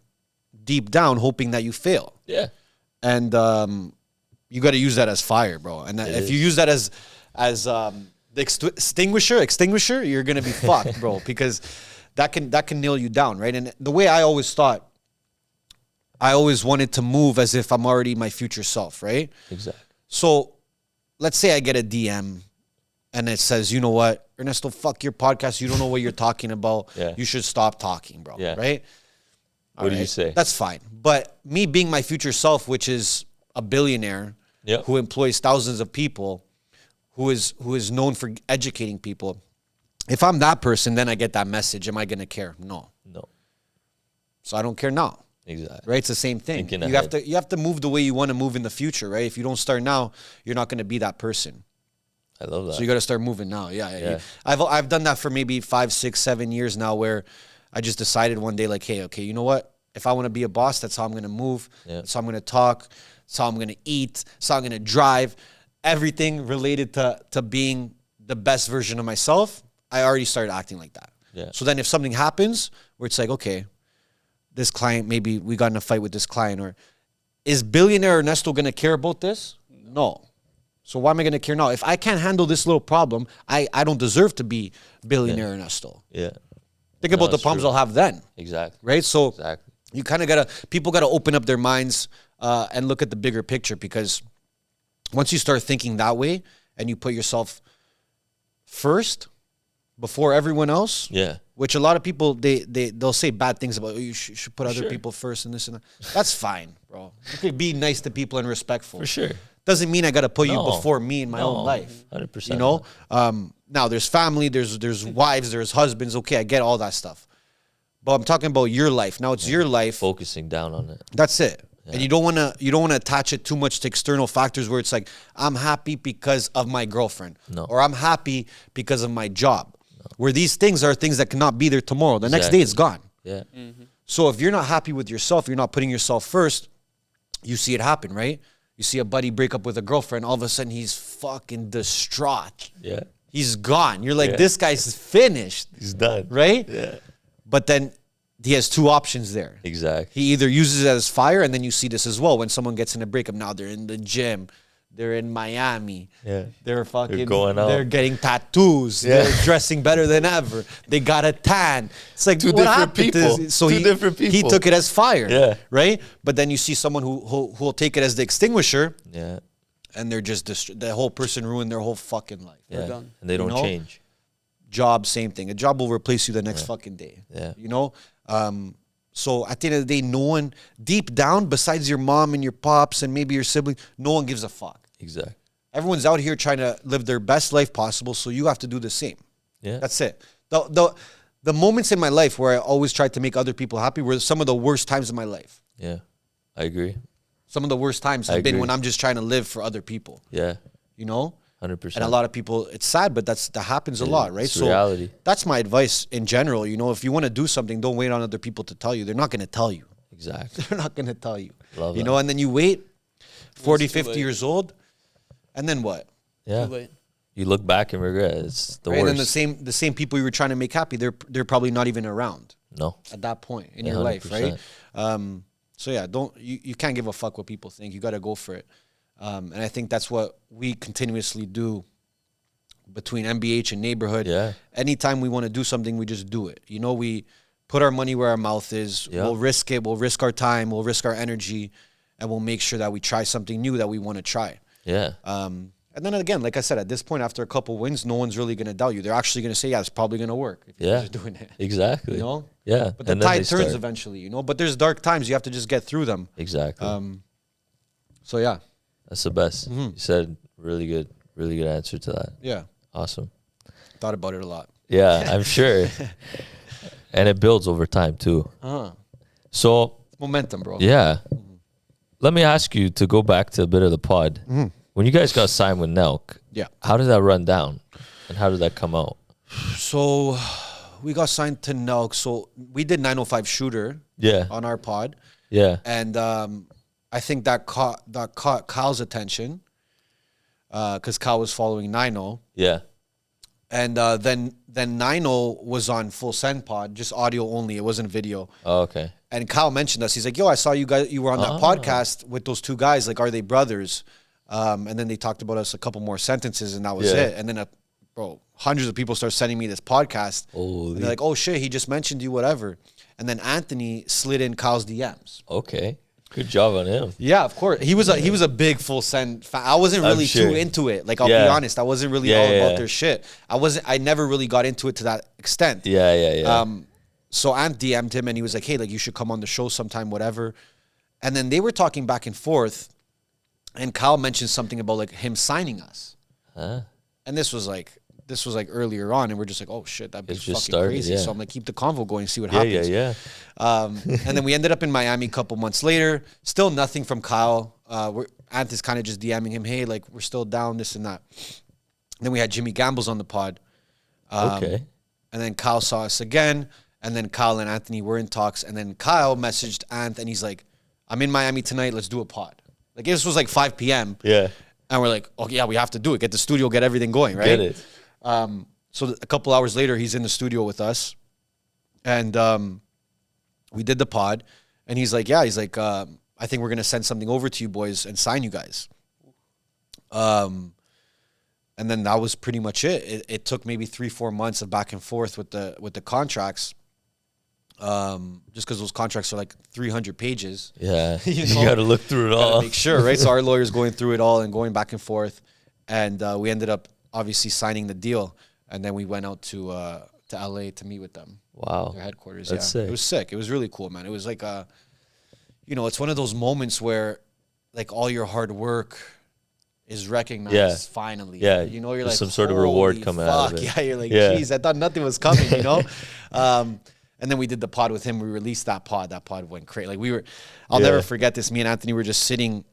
deep down hoping that you fail. Yeah. And you got to use that as fire, bro. And if you use that as the extinguisher, you're gonna be fucked, bro. Because that can nail you down, right? And the way I always thought, I always wanted to move as if I'm already my future self, right? Exactly. So let's say I get a DM and it says, you know what, Ernesto, fuck your podcast. You don't know what you're talking about. Yeah. You should stop talking, bro. Yeah. Right? What do you say? That's fine. But me being my future self, which is a billionaire Yep. who employs thousands of people, who is known for educating people, if I'm that person, then I get that message. Am I going to care? No. No. So I don't care now. Exactly. Right? It's the same thing. Thinking You ahead. have to move the way you want to move in the future, right? If you don't start now, you're not going to be that person. I love that. So you got to start moving now. Yeah. Yeah. I've done that for maybe 5, 6, 7 years now, where I just decided one day, like, hey, okay, you know what? If I want to be a boss, that's how I'm going to move. Yeah. That's how I'm going to talk. That's how I'm going to eat. That's how I'm going to drive. Everything related to being the best version of myself, I already started acting like that. Yeah. So then if something happens where it's like, okay, this client, maybe we got in a fight with this client, or is billionaire Ernesto going to care about this? No. So why am I going to care now? If I can't handle this little problem, I don't deserve to be billionaire Ernesto. Yeah. Think about the that's problems true. I'll have then, Exactly. right? So Exactly. you kind of people got to open up their minds and look at the bigger picture, because once you start thinking that way and you put yourself first before everyone else, Yeah. which a lot of people, they'll say bad things about, oh, you should put other Sure. people first and this and that. That's fine, bro. You could be nice to people and respectful. For sure. Doesn't mean I got to put you No. before me in my No. own life. 100%. You know? Now there's family, there's wives, there's husbands. Okay, I get all that stuff. But I'm talking about your life. Now it's your life. Focusing down on it. That's it. And you don't want to attach it too much to external factors where it's like, I'm happy because of my girlfriend. No. Or I'm happy because of my job. Where these things are things that cannot be there tomorrow. The next day it's gone. Yeah. So if you're not happy with yourself, you're not putting yourself first, you see it happen, right? You see a buddy break up with a girlfriend, all of a sudden he's fucking distraught. Yeah. He's gone. You're like, Yeah. this guy's finished. He's done. Right? Yeah. But then he has two options there. Exactly. He either uses it as fire, and then you see this as well. When someone gets in a breakup, now they're in the gym. They're in Miami. Yeah. They're fucking They're going out. They're getting tattoos. Yeah. They're dressing better than ever. They got a tan. It's like Two what different happened to people. this? So Two different he people. took it as fire. Yeah. Right? But then you see someone who'll take it as the extinguisher, Yeah. and they're just the whole person ruined their whole fucking life. Yeah. done. And they don't know? change. Job, same thing. A job will replace you the next fucking day. Yeah. You know? So at the end of the day, no one, deep down, besides your mom and your pops and maybe your sibling, no one gives a fuck. Exactly. Everyone's out here trying to live their best life possible, so you have to do the same. Yeah. That's it. The moments in my life where I always tried to make other people happy were some of the worst times of my life. Yeah. I agree. Some of the worst times I have been agree. when I'm just trying to live for other people. Yeah. You know? 100%. And a lot of people, it's sad, but that happens a lot, right? it's reality. That's my advice in general. You know, if you want to do something, don't wait on other people to tell you. They're not going to tell you. Exactly. They're not going to tell you. Love you that. know, and then you wait 40, It's too 50 late. years old, and then what? Yeah. Too late. You look back and regret. It's the Right? And worst. then the same people you were trying to make happy, they're probably not even around No. at that point in Yeah, your life, right? 100%. So yeah, you can't give a fuck what people think. You got to go for it. And I think that's what we continuously do between MBH and Neighborhood. Yeah. Anytime we want to do something, we just do it. You know, we put our money where our mouth is. Yeah. We'll risk it. We'll risk our time. We'll risk our energy, and we'll make sure that we try something new that we want to try. Yeah. And then again, like I said, at this point, after a couple wins, no one's really going to doubt you. They're actually going to say, yeah, it's probably going to work if you're Yeah. just doing it. Exactly. You know? Yeah. But the And then tide they turns start. eventually, you know? But there's dark times. You have to just get through them. Exactly. So yeah. That's the best. Mm-hmm. You said really good answer to that. Yeah. Awesome. Thought about it a lot. Yeah, I'm sure. And it builds over time too. So Momentum, bro. yeah, let me ask you to go back to a bit of the pod. When you guys got signed with Nelk, Yeah. how did that run down, and how did that come out? So we got signed to Nelk. So we did 905 Shooter Yeah, on our pod. yeah, And I think that caught Kyle's attention because Kyle was following 90. yeah. And then 90 was on Full Send Pod, just audio only. It wasn't video. Oh, okay. And Kyle mentioned us. He's like, yo, I saw you guys. You were on that podcast with those two guys. Like, are they brothers? And then they talked about us a couple more sentences, and that was Yeah. it. And then, bro, hundreds of people start sending me this podcast. Holy. And they're like, oh, shit, he just mentioned you, whatever. And then Anthony slid in Kyle's DMs. Okay. Good job on him. Yeah, of course. He was a big Full Send fan. I wasn't really sure. too into it. Like, I'll be Yeah. honest. I wasn't really Yeah, all yeah, about yeah. their shit. I never really got into it to that extent. Yeah, yeah, yeah. So Ant DM'd him and he was like, hey, like you should come on the show sometime, whatever. And then they were talking back and forth, and Kyle mentioned something about like him signing us. Huh? And this was like earlier on, and we're just like, oh shit, that'd be It's just fucking started, crazy. yeah. So I'm like, keep the convo going, see what Yeah, happens. yeah, And then we ended up in Miami a couple months later. Still nothing from Kyle. Ant is kind of just DMing him, hey, like we're still down, this and that. Then we had Jimmy Gambles on the pod. Okay. And then Kyle saw us again. And then Kyle and Anthony were in talks. And then Kyle messaged Ant and he's like, I'm in Miami tonight. Let's do a pod. Like this was like 5 p.m. Yeah. And we're like, oh yeah, we have to do it. Get the studio, get everything going, right? Get it. So a couple hours later, he's in the studio with us. And we did the pod. And he's like, yeah, he's like, I think we're going to send something over to you boys and sign you guys. And then that was pretty much it. It took maybe 3-4 months of back and forth with the contracts. Just because those contracts are like 300 pages. Yeah. You You, know? got to look through it Gotta all. make sure, right? So our lawyer's going through it all and going back and forth. And we ended up obviously signing the deal. And then we went out to LA to meet with them. Wow. Their headquarters. That's yeah. sick. It was sick. It was really cool, man. It was like it's one of those moments where like all your hard work is recognized Yeah. finally. Yeah. You know, you're There's like some sort of reward "Holy coming out of fuck." it. Yeah, you're like, Yeah. geez, I thought nothing was coming, you know? And then we did the pod with him. We released that pod. That pod went crazy. Like I'll Yeah. never forget this. Me and Anthony were just sitting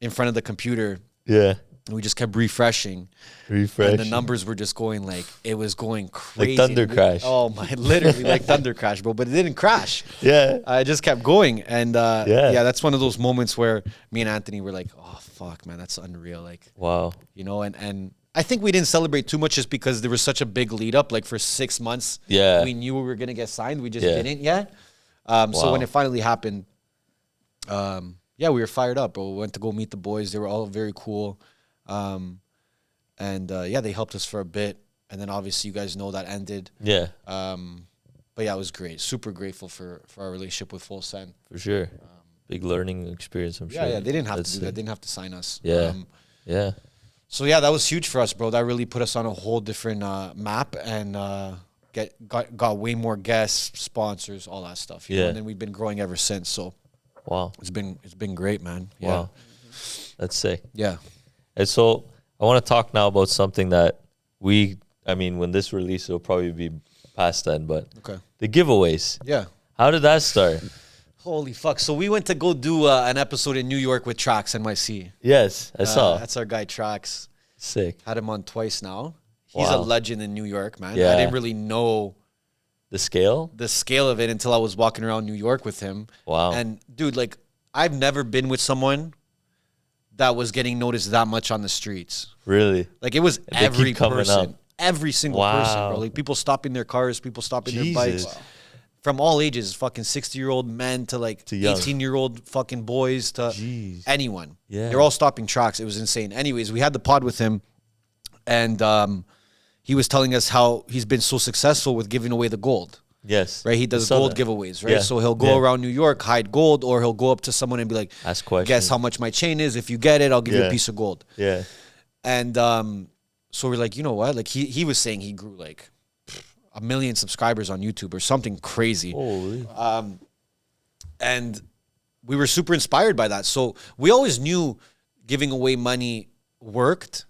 in front of the computer Yeah. And we just kept refreshing. And the numbers were just going like, it was going crazy. Like Thunder Crash. Oh my, literally like Thunder Crash, bro. But it didn't crash. Yeah. I just kept going. And Yeah. that's one of those moments where me and Anthony were like, oh, fuck, man, that's unreal. Like, Wow. you know, and I think we didn't celebrate too much just because there was such a big lead up. Like for 6 months, Yeah. we knew we were going to get signed. We just Yeah. didn't yet. So when it finally happened, we were fired up, bro. We went to go meet the boys. They were all very cool. They helped us for a bit. And then obviously you guys know that ended. Yeah. But yeah, it was great. Super grateful for our relationship with Full Send. For sure. Big learning experience, I'm sure. Yeah, they didn't have That's to do that. it. They didn't have to sign us. Yeah. Yeah. So yeah, that was huge for us, bro. That really put us on a whole different map and got way more guests, sponsors, all that stuff. You know? Yeah. And then we've been growing ever since. So Wow. it's been great, man. Yeah. Wow. That's sick. Yeah. And so I want to talk now about something that when this release, it'll probably be past then, but Okay. the giveaways. Yeah. How did that start? Holy fuck. So we went to go do an episode in New York with Trax NYC. Yes, I saw. That's our guy Trax. Sick. Had him on twice now. He's a Wow. legend in New York, man. Yeah. I didn't really know The scale? the scale of it until I was walking around New York with him. Wow. And dude, like I've never been with someone that was getting noticed that much on the streets. Really? Like it was They every keep coming person. up. Every single person, bro. Wow. Like people stopping their cars, people stopping Jesus. their bikes. Wow. From all ages, fucking 60-year-old men to like To young. 18-year-old fucking boys to Jeez. anyone. Yeah. They're all stopping tracks. It was insane. Anyways, we had the pod with him and he was telling us how he's been so successful with giving away the gold. Yes. Right, he I does saw gold that. giveaways, right? Yeah. So he'll go Yeah. around New York, hide gold, or he'll go up to someone and be like, Ask questions. guess how much my chain is. If you get it, I'll give you Yeah. a piece of gold. Yeah. And so we're like, you know what? Like he was saying he grew like 1 million subscribers on YouTube or something crazy. Holy. And we were super inspired by that. So we always knew giving away money worked,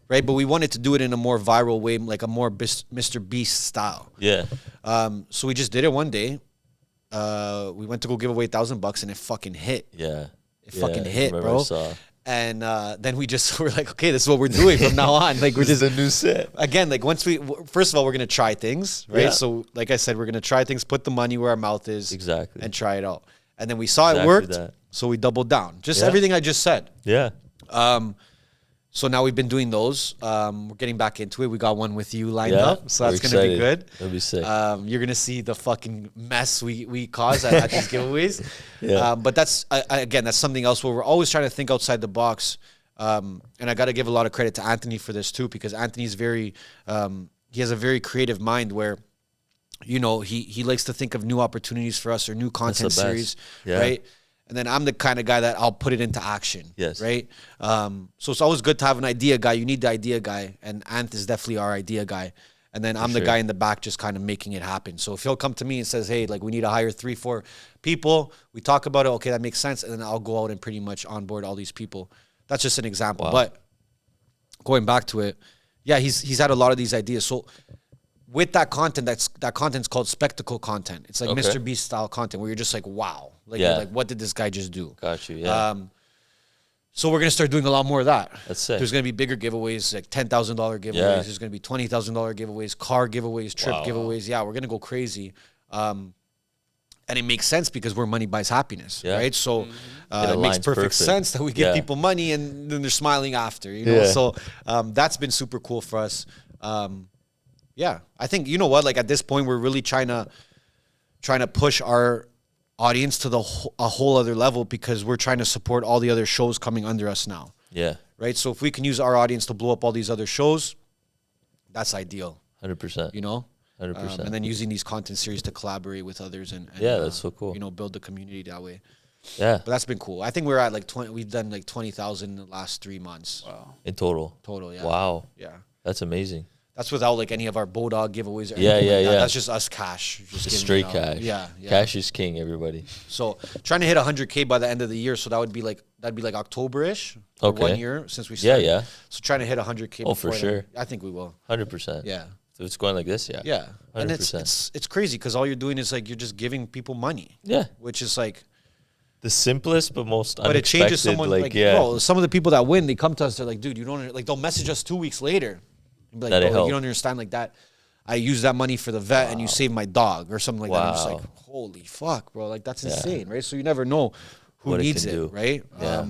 right? But we wanted to do it in a more viral way, like a more Mr. Beast style. Yeah. So we just did it one day. We went to go give away $1,000 and it fucking hit. Yeah. It fucking I hit, remember I bro. saw. And then we just were like, okay, this is what we're doing from now on. Like we're This just is a new set. again, like first of all, we're gonna try things, right? Yeah. So like I said, we're gonna try things, put the money where our mouth is, Exactly. and try it out. And then we saw it Exactly worked, that. so we doubled down. Just Yeah. everything I just said. Yeah. So now we've been doing those. We're getting back into it. We got one with you lined Yeah. up, so that's We're gonna be excited. good. That'll be sick. You're gonna see the fucking mess we cause at these giveaways. Yeah. But that's again, that's something else where we're always trying to think outside the box. And I got to give a lot of credit to Anthony for this too, because Anthony's very, he has a very creative mind where, you know, he likes to think of new opportunities for us or new content the best. series, Yeah. right? And then I'm the kind of guy that I'll put it into action. Yes. Right. So it's always good to have an idea guy. You need the idea guy, and Anth is definitely our idea guy. And then I'm the sure. guy in the back just kind of making it happen. So if he'll come to me and says, hey, like we need to hire 3-4 people, we talk about it. Okay, that makes sense. And then I'll go out and pretty much onboard all these people. That's just an example. Wow. But going back to it, yeah, he's had a lot of these ideas. So with that content, that content's called spectacle content. It's like Okay. Mr. Beast style content where you're just like, wow. Like, Yeah. you're like, what did this guy just do? Got you. Yeah. So we're gonna start doing a lot more of that. That's sick. There's gonna be bigger giveaways, like $10,000 giveaways. Yeah. There's gonna be $20,000 giveaways, car giveaways, trip Wow. giveaways. Yeah, we're gonna go crazy. And it makes sense because where money buys happiness, Yeah. right? So It it makes aligns perfect perfect. sense that we give Yeah. people money and then they're smiling after, you know? Yeah. So that's been super cool for us. Yeah, I think, you know what? Like at this point, we're really trying to push our audience to a whole other level because we're trying to support all the other shows coming under us now. Yeah. Right. So if we can use our audience to blow up all these other shows, that's ideal, 100%. you know? 100%. And then using these content series to collaborate with others and Yeah, that's so cool. You know, build the community that way. Yeah. But that's been cool. I think we're at like 20, we've done like 20,000 in the last 3 months. Wow. In total. Total. Yeah. Wow. Yeah. That's amazing. That's without like any of our Bodog giveaways or Yeah, anything yeah, like that. yeah. That's just us cash. Just Just giving straight it out. cash. Yeah. Yeah. Cash is king, everybody. So trying to hit 100K by the end of the year. So that'd be like October-ish. For Okay. 1 year since we Yeah, started. yeah. So trying to hit 100K. Oh, for before sure. then. I think we will. 100%. Yeah. So it's going like this, yeah. Yeah. And 100%. it's crazy because all you're doing is like you're just giving people money. Yeah. Which is like, The simplest but most But it changes unexpected, someone. Like, yeah. bro, some of the people that win, they come to us. They're like, dude, you don't like. They'll message us 2 weeks later. And be like, That it bro, like, you helped. don't understand like that. I used that money for the vet, and you saved my dog or something like that. I'm just Wow. like, holy fuck, bro! Like that's insane, right? So you never know who What it needs can it, do. right? Yeah.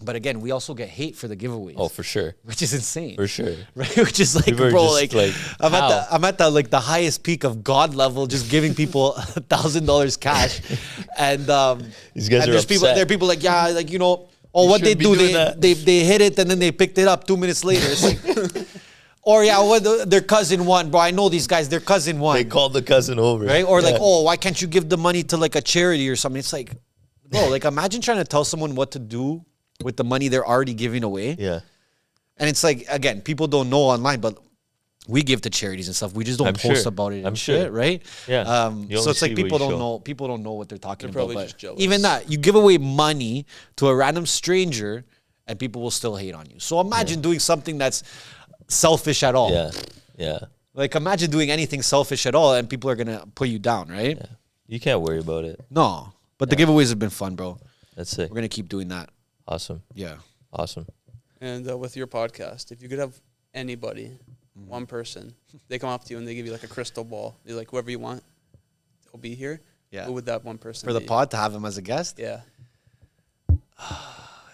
But again, we also get hate for the giveaways. Oh, for sure. Which is insane. For sure. Right? Which is like, People are bro, just like, how? I'm at the like the highest peak of God level, just giving people $1,000 cash, and These guys and are there's people. upset. There are people like, yeah, like oh, what they shouldn't be do, doing that. they hit it and then they picked it up 2 minutes later. It's like, or yeah, their cousin won, bro. I know these guys. Their cousin won. They called the cousin over. Right? Or like, Yeah. oh, why can't you give the money to like a charity or something? It's like, bro, like imagine trying to tell someone what to do with the money they're already giving away. Yeah. And it's like, again, people don't know online, but we give to charities and stuff. We just don't I'm post sure. about it and I'm shit, sure. right? Yeah. You So only it's like see what people you don't show. know. People don't know what they're talking They're about. probably But just jealous. even that, you give away money to a random stranger, and people will still hate on you. So imagine doing something that's selfish at all. Yeah. Yeah. Like imagine doing anything selfish at all, and people are gonna put you down, right? Yeah. You can't worry about it. No, but the giveaways have been fun, bro. That's it. We're gonna keep doing that. Awesome. Yeah. Awesome. And with your podcast, if you could have anybody, one person, they come up to you and they give you like a crystal ball. You're like, whoever you want, they'll be here. Yeah. Who would that one person For the be? pod to have him as a guest, Yeah.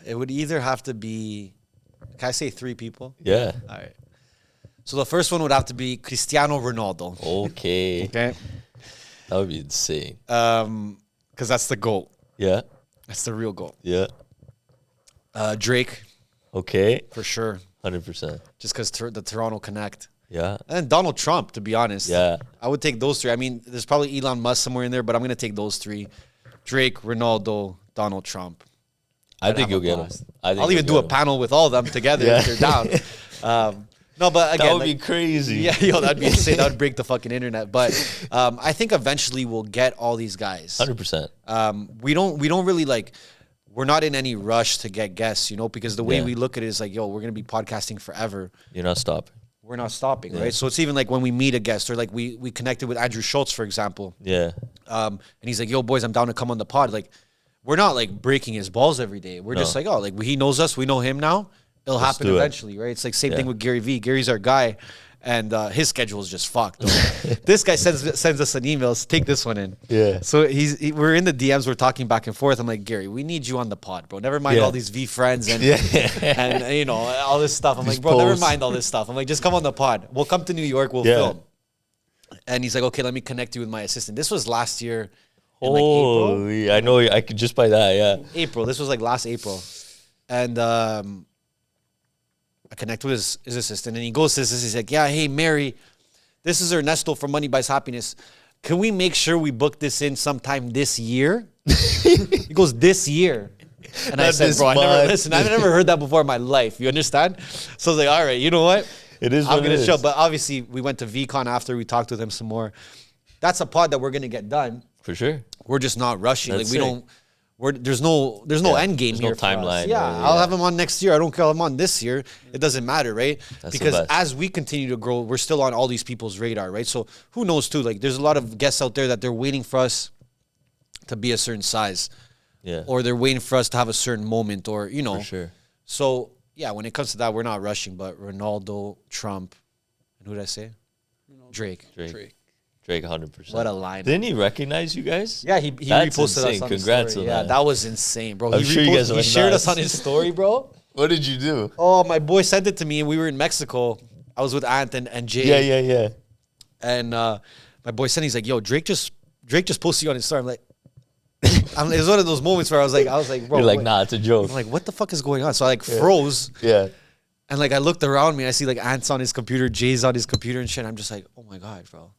it would either have to be. Can I say 3 people? Yeah. All right. So the first one would have to be Cristiano Ronaldo. Okay. Okay. That would be insane. Because that's the goal. Yeah. That's the real goal. Yeah. Drake, Okay. for sure. 100%. Just because the Toronto Connect. Yeah. And Donald Trump, to be honest. Yeah. I would take those 3. I mean, there's probably Elon Musk somewhere in there, but I'm going to take those 3. Drake, Ronaldo, Donald Trump. I think have you'll a get him. blast. I think I'll even you'll do a get 'em. panel with all of them together Yeah. if they're down. No, but again, That would like- be crazy. Yeah, yo, that'd be insane. That would break the fucking internet. But I think eventually we'll get all these guys. 100%. We don't really like. We're not in any rush to get guests, because the way Yeah. we look at it is like, yo, we're gonna be podcasting forever. You're not stopping. We're not stopping, right? So it's even like when we meet a guest, or like we connected with Andrew Schultz, for example, Yeah. and he's like, yo, boys, I'm down to come on the pod. Like, we're not like breaking his balls every day. We're just No. like, oh, like he knows us, we know him now. It'll Let's happen do it. eventually, right? It's like same Yeah. thing with Gary Vee. Gary's our guy, and his schedule is just fucked. This guy sends us an email. Take this one in. Yeah. So we're in the DMs. We're talking back and forth. I'm like, Gary, we need you on the pod, bro. Never mind Yeah. all these V friends and Yeah. and all this stuff. I'm These like, bro, never posts. mind all this stuff. I'm like, just come on the pod. We'll come to New York. We'll Yeah. film. And he's like, okay, let me connect you with my assistant. This was last year. In like April. Holy, I know. I could just by that. Yeah. April. This was like last April. And I connect with his assistant, and he goes to his assistant. He's like, yeah, hey, Mary, this is Ernesto from Money Buys Happiness. Can we make sure we book this in sometime this year? He goes, this year. And I Not said, this bro, month. I've never heard that before in my life. You understand? So I was like, all right, you know what? It is I'm what it going to show. is. But obviously, we went to VCon after. We talked with him some more. That's a pod that we're going to get done. For sure. We're just not rushing. That's like we sick. don't. There's no end game there's no here. For us. timeline Yeah, or- I'll yeah. have him on next year. I don't care. I'm on this year. It doesn't matter, right? That's the Because best. as we continue to grow, we're still on all these people's radar, right? So who knows too? Like there's a lot of guests out there that they're waiting for us to be a certain size, Yeah. or they're waiting for us to have a certain moment, or For sure. So yeah, when it comes to that, we're not rushing. But Ronaldo, Trump, and who did I say? Drake. Drake. Drake 100%. What a line. Didn't he recognize you guys? Yeah, he That's reposted insane. us on Congrats his story. on Yeah, that. that was insane, bro. I'm sure you guys he went shared us nuts. on his story, bro. What did you do? Oh, my boy sent it to me, and we were in Mexico. I was with Ant and Jay. Yeah. And my boy sent. He's like, "Yo, Drake just posted you on his story." I'm like, it was one of those moments where I was like, bro, You're like, what? nah, it's a joke. I'm like, what the fuck is going on? So I froze, Yeah. and like I looked around me, and I see like Ant's on his computer, Jay's on his computer and shit. And I'm just like, oh my god, bro.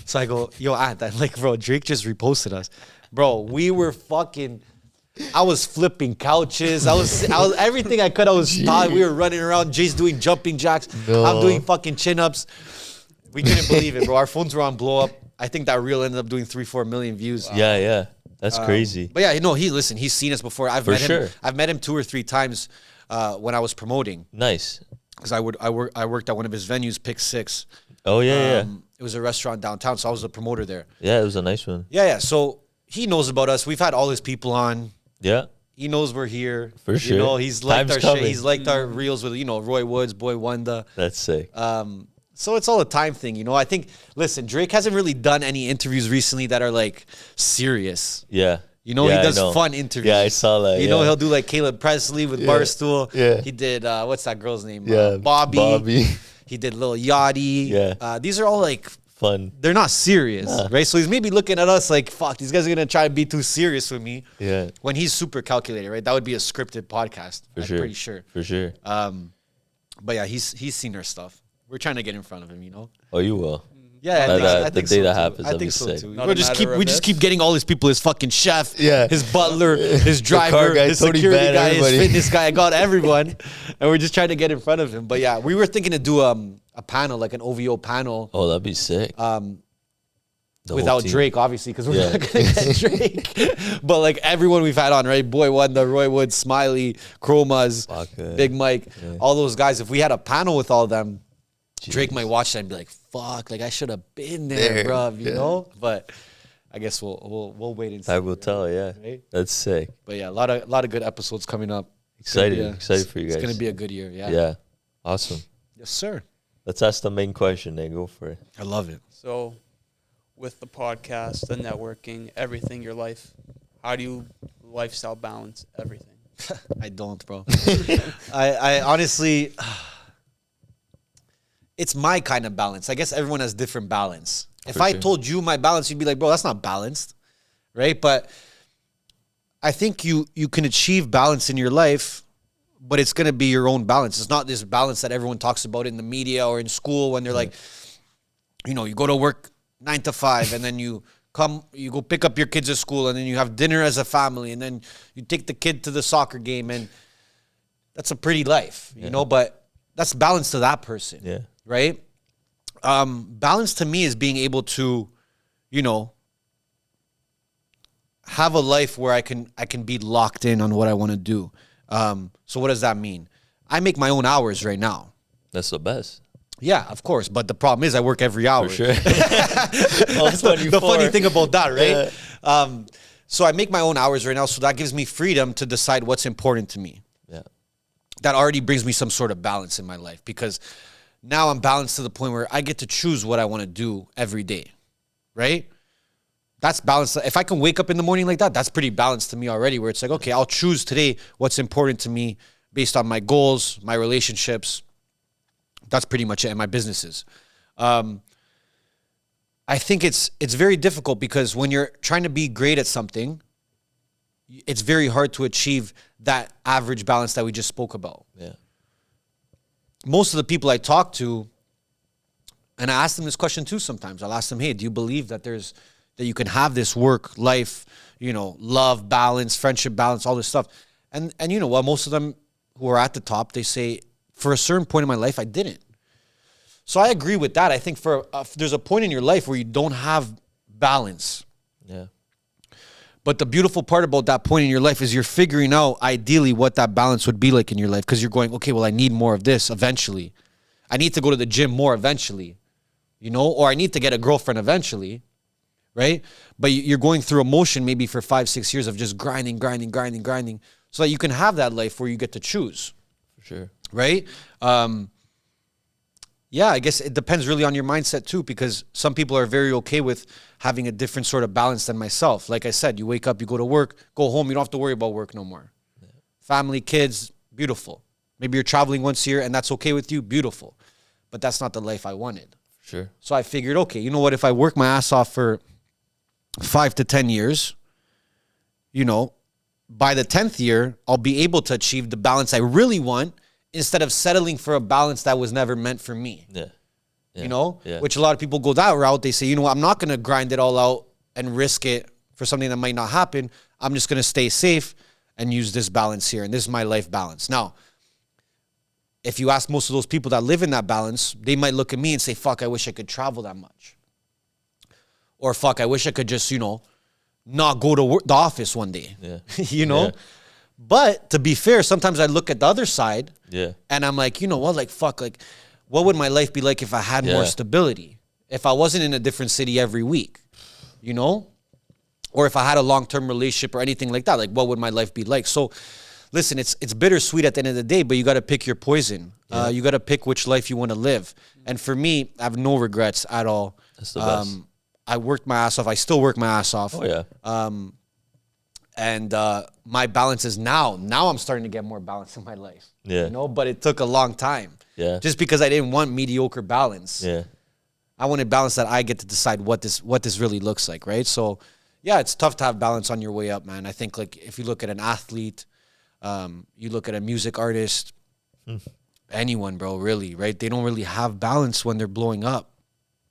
So I go, yo, Ant, I'm like, bro, Drake just reposted us, bro. We were fucking. I was flipping couches. I was everything I could. I was tired. We were running around. Jay's doing jumping jacks. No. I'm doing fucking chin ups. We couldn't believe it, bro. Our phones were on blow up. I think that reel ended up doing 3-4 million views. Yeah. That's crazy. But yeah, he's seen us before. I've For met sure. him. I've met him 2 or 3 times when I was promoting, Nice. because I worked at one of his venues, Pick 6. Oh, yeah. It was a restaurant downtown, so I was a promoter there. Yeah, it was a nice one. Yeah. So he knows about us. We've had all his people on. Yeah. He knows we're here. For sure. You know, he's liked Time's our coming. shit. He's liked our reels with, you know, Roy Woods, Boy Wonder. That's sick. So it's all a time thing, you know. I think, listen, Drake hasn't really done any interviews recently that are like serious. Yeah. You know, Yeah, he I does know. fun interviews. Yeah, I saw that. You know, he'll do like Caleb Presley with Barstool. Yeah. He did, what's that girl's name? Yeah, Bobby. He did Lil Yachty. Yeah. These are all like, Fun. they're not serious, right? So he's maybe looking at us like, fuck, these guys are going to try to be too serious with me. Yeah. When he's super calculated, right? That would be a scripted podcast. I'm pretty sure. For sure. But yeah, he's seen our stuff. We're trying to get in front of him, you know? Oh, you will. Yeah, The think day that too. happens, I that'll think be so sick. too. Not We a just matter of keep if. getting all these people, his fucking chef, Yeah. his butler, his driver, guy, his Tony security Bennett, guy, everybody. his fitness guy. I got everyone, and we're just trying to get in front of him. But yeah, we were thinking to do a panel, like an OVO panel, Oh, that'd be sick. The whole without team. Drake, obviously, because we're Yeah. not gonna get Drake. But like everyone we've had on, right? Boy Wonder, Roy Woods, Smiley, Chromas, Fuck, Big Mike, all those guys. If we had a panel with all of them, Drake Jeez. might watch that and be like, "Fuck, like I should have been there, bruv," you know. But I guess we'll wait and see. I will tell. Yeah. Right? That's sick. But yeah, a lot of good episodes coming up. It's gonna Excited. be Excited for you guys. It's gonna be a good year. Yeah. Yeah. Awesome. Yes, sir. Let's ask the main question, then. Go for it. I love it. So, with the podcast, the networking, everything, your life, how do you lifestyle balance everything? I don't, bro. I honestly, it's my kind of balance. I guess everyone has different balance. If For I sure. told you my balance, you'd be like, bro, that's not balanced, right? But I think you can achieve balance in your life, but it's going to be your own balance. It's not this balance that everyone talks about in the media or in school when they're like, you know, you go to work 9 to 5 and then you go pick up your kids at school and then you have dinner as a family and then you take the kid to the soccer game, and that's a pretty life, you know, but that's balance to that person. Yeah. Right? Balance to me is being able to, you know, have a life where I can be locked in on what I want to do. So what does that mean? I make my own hours right now. That's the best. Yeah, of course. But the problem is I work every hour. For sure. That's the funny thing about that, right? So I make my own hours right now. So that gives me freedom to decide what's important to me. Yeah. That already brings me some sort of balance in my life, because now I'm balanced to the point where I get to choose what I want to do every day, right? That's balanced. If I can wake up in the morning like that, that's pretty balanced to me already, where it's like, okay, I'll choose today what's important to me based on my goals, my relationships. That's pretty much it, and my businesses. I think it's very difficult because when you're trying to be great at something, it's very hard to achieve that average balance that we just spoke about. Yeah. Most of the people I talk to, and I ask them this question too sometimes. I'll ask them, hey, do you believe that you can have this work, life, you know, love, balance, friendship balance, all this stuff? And you know what? Most of them who are at the top, they say, for a certain point in my life, I didn't. So I agree with that. I think there's a point in your life where you don't have balance. Yeah. But the beautiful part about that point in your life is you're figuring out ideally what that balance would be like in your life, because you're going, okay, well, I need more of this eventually. I need to go to the gym more eventually, you know, or I need to get a girlfriend eventually, right? But you're going through a motion maybe for 5-6 years of just grinding, so that you can have that life where you get to choose, For sure. right? Yeah, I guess it depends really on your mindset too, because some people are very okay with having a different sort of balance than myself. Like I said, you wake up, you go to work, go home, you don't have to worry about work no more. Yeah. Family, kids, beautiful. Maybe you're traveling once a year and that's okay with you, beautiful. But that's not the life I wanted. Sure. So I figured, okay, you know what, if I work my ass off for 5 to 10 years, you know, by the 10th year, I'll be able to achieve the balance I really want, instead of settling for a balance that was never meant for me. Yeah. You know, Yeah. which a lot of people go that route. They say, you know what, I'm not going to grind it all out and risk it for something that might not happen. I'm just going to stay safe and use this balance here. And this is my life balance. Now, if you ask most of those people that live in that balance, they might look at me and say, fuck, I wish I could travel that much. Or fuck, I wish I could just, you know, not go to the office one day. Yeah. You know? Yeah. But to be fair, sometimes I look at the other side. Yeah. And I'm like, you know what, like, fuck, like, what would my life be like if I had more Yeah. stability? If I wasn't in a different city every week, you know? or if I had a long-term relationship or anything like that, like what would my life be like? So listen, it's bittersweet at the end of the day, but you got to pick your poison. You got to pick which life you want to live. And for me, I have no regrets at all. That's the best. I worked my ass off. I still work my ass off. Oh yeah. And my balance is now I'm starting to get more balance in my life. Yeah. You know, but it took a long time. Yeah. Just because I didn't want mediocre balance. Yeah. I wanted balance that I get to decide what this really looks like, right? So, yeah, it's tough to have balance on your way up, man. I think, like, if you look at an athlete, you look at a music artist, anyone, bro, really, right? They don't really have balance when they're blowing up.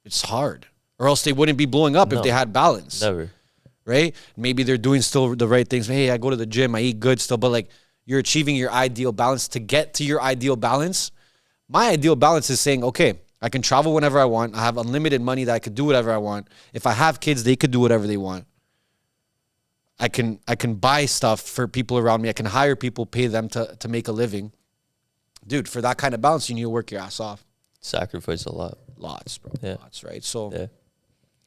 It's hard. Or else they wouldn't be blowing up if they had balance. Never. Right? Maybe they're doing still the right things. Hey, I go to the gym, I eat good still, but like you're achieving your ideal balance. To get to your ideal balance, my ideal balance is saying, okay, I can travel whenever I want. I have unlimited money that I could do whatever I want. If I have kids, they could do whatever they want. I can buy stuff for people around me. I can hire people, pay them to make a living. Dude, for that kind of balance, you need to work your ass off. Sacrifice a lot. Lots, bro. Yeah. Lots, right? So Yeah.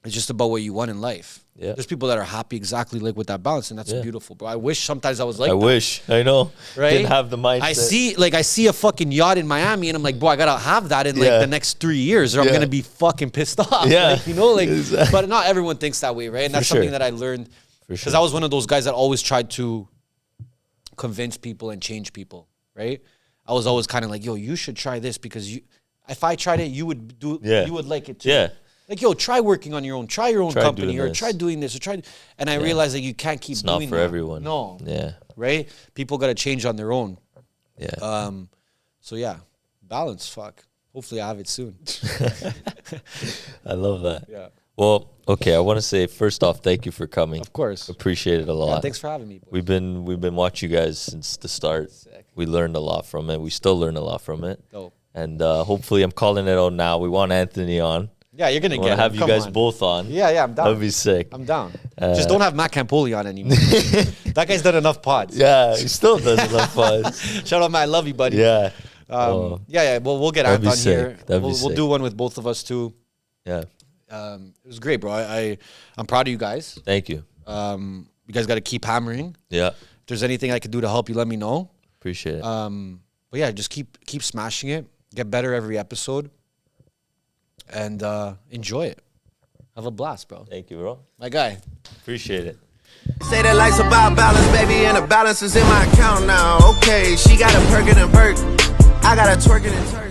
it's just about what you want in life. Yeah. There's people that are happy exactly like with that balance, and that's beautiful, bro. I wish sometimes I was like I that. wish. I know. Right? Didn't have the mindset. I see a fucking yacht in Miami, and I'm like, boy, I gotta have that in like the next 3 years, or I'm gonna be fucking pissed off. Yeah. Like, you know, like, Exactly. but not everyone thinks that way, right? And that's sure. something that I learned because I was one of those guys that always tried to convince people and change people, right? I was always kind of like, yo, you should try this because if I tried it, you would you would like it too. Yeah. Like, yo, try working on your own, try your own Try company, doing or this. try doing this, or try. And I realized that you can't keep It's doing not for that. everyone. No. Yeah. Right? People got to change on their own. Yeah. So yeah, balance. Fuck. Hopefully I have it soon. I love that. Yeah. Well, okay. I want to say first off, thank you for coming. Of course. Appreciate it a lot. Yeah, thanks for having me, boy. We've been watching you guys since the start. Sick. We learned a lot from it. We still learn a lot from it. Dope. And hopefully, I'm calling it out now. We want Anthony on. Yeah, you're gonna I get want him. to have you Come guys on. both on. Yeah, I'm down. That would be sick. I'm down. Just don't have Matt Campoli on anymore. That guy's done enough pods. Yeah, he still does enough fun. Shout out, Matt. I love you, buddy. Yeah. Yeah. Well, we'll get That'd be Ant on sick. here. That'd be We'll sick. do one with both of us too. Yeah. It was great, bro. I'm proud of you guys. Thank you. You guys got to keep hammering. Yeah. If there's anything I could do to help you, let me know. Appreciate it. But yeah, just keep smashing it. Get better every episode. And enjoy it. Have a blast, bro. Thank you, bro. My guy. Appreciate it. Say that life's about balance, baby, and the balance is in my account now. Okay, she got a perk and a perk. I got a twerking and twerk.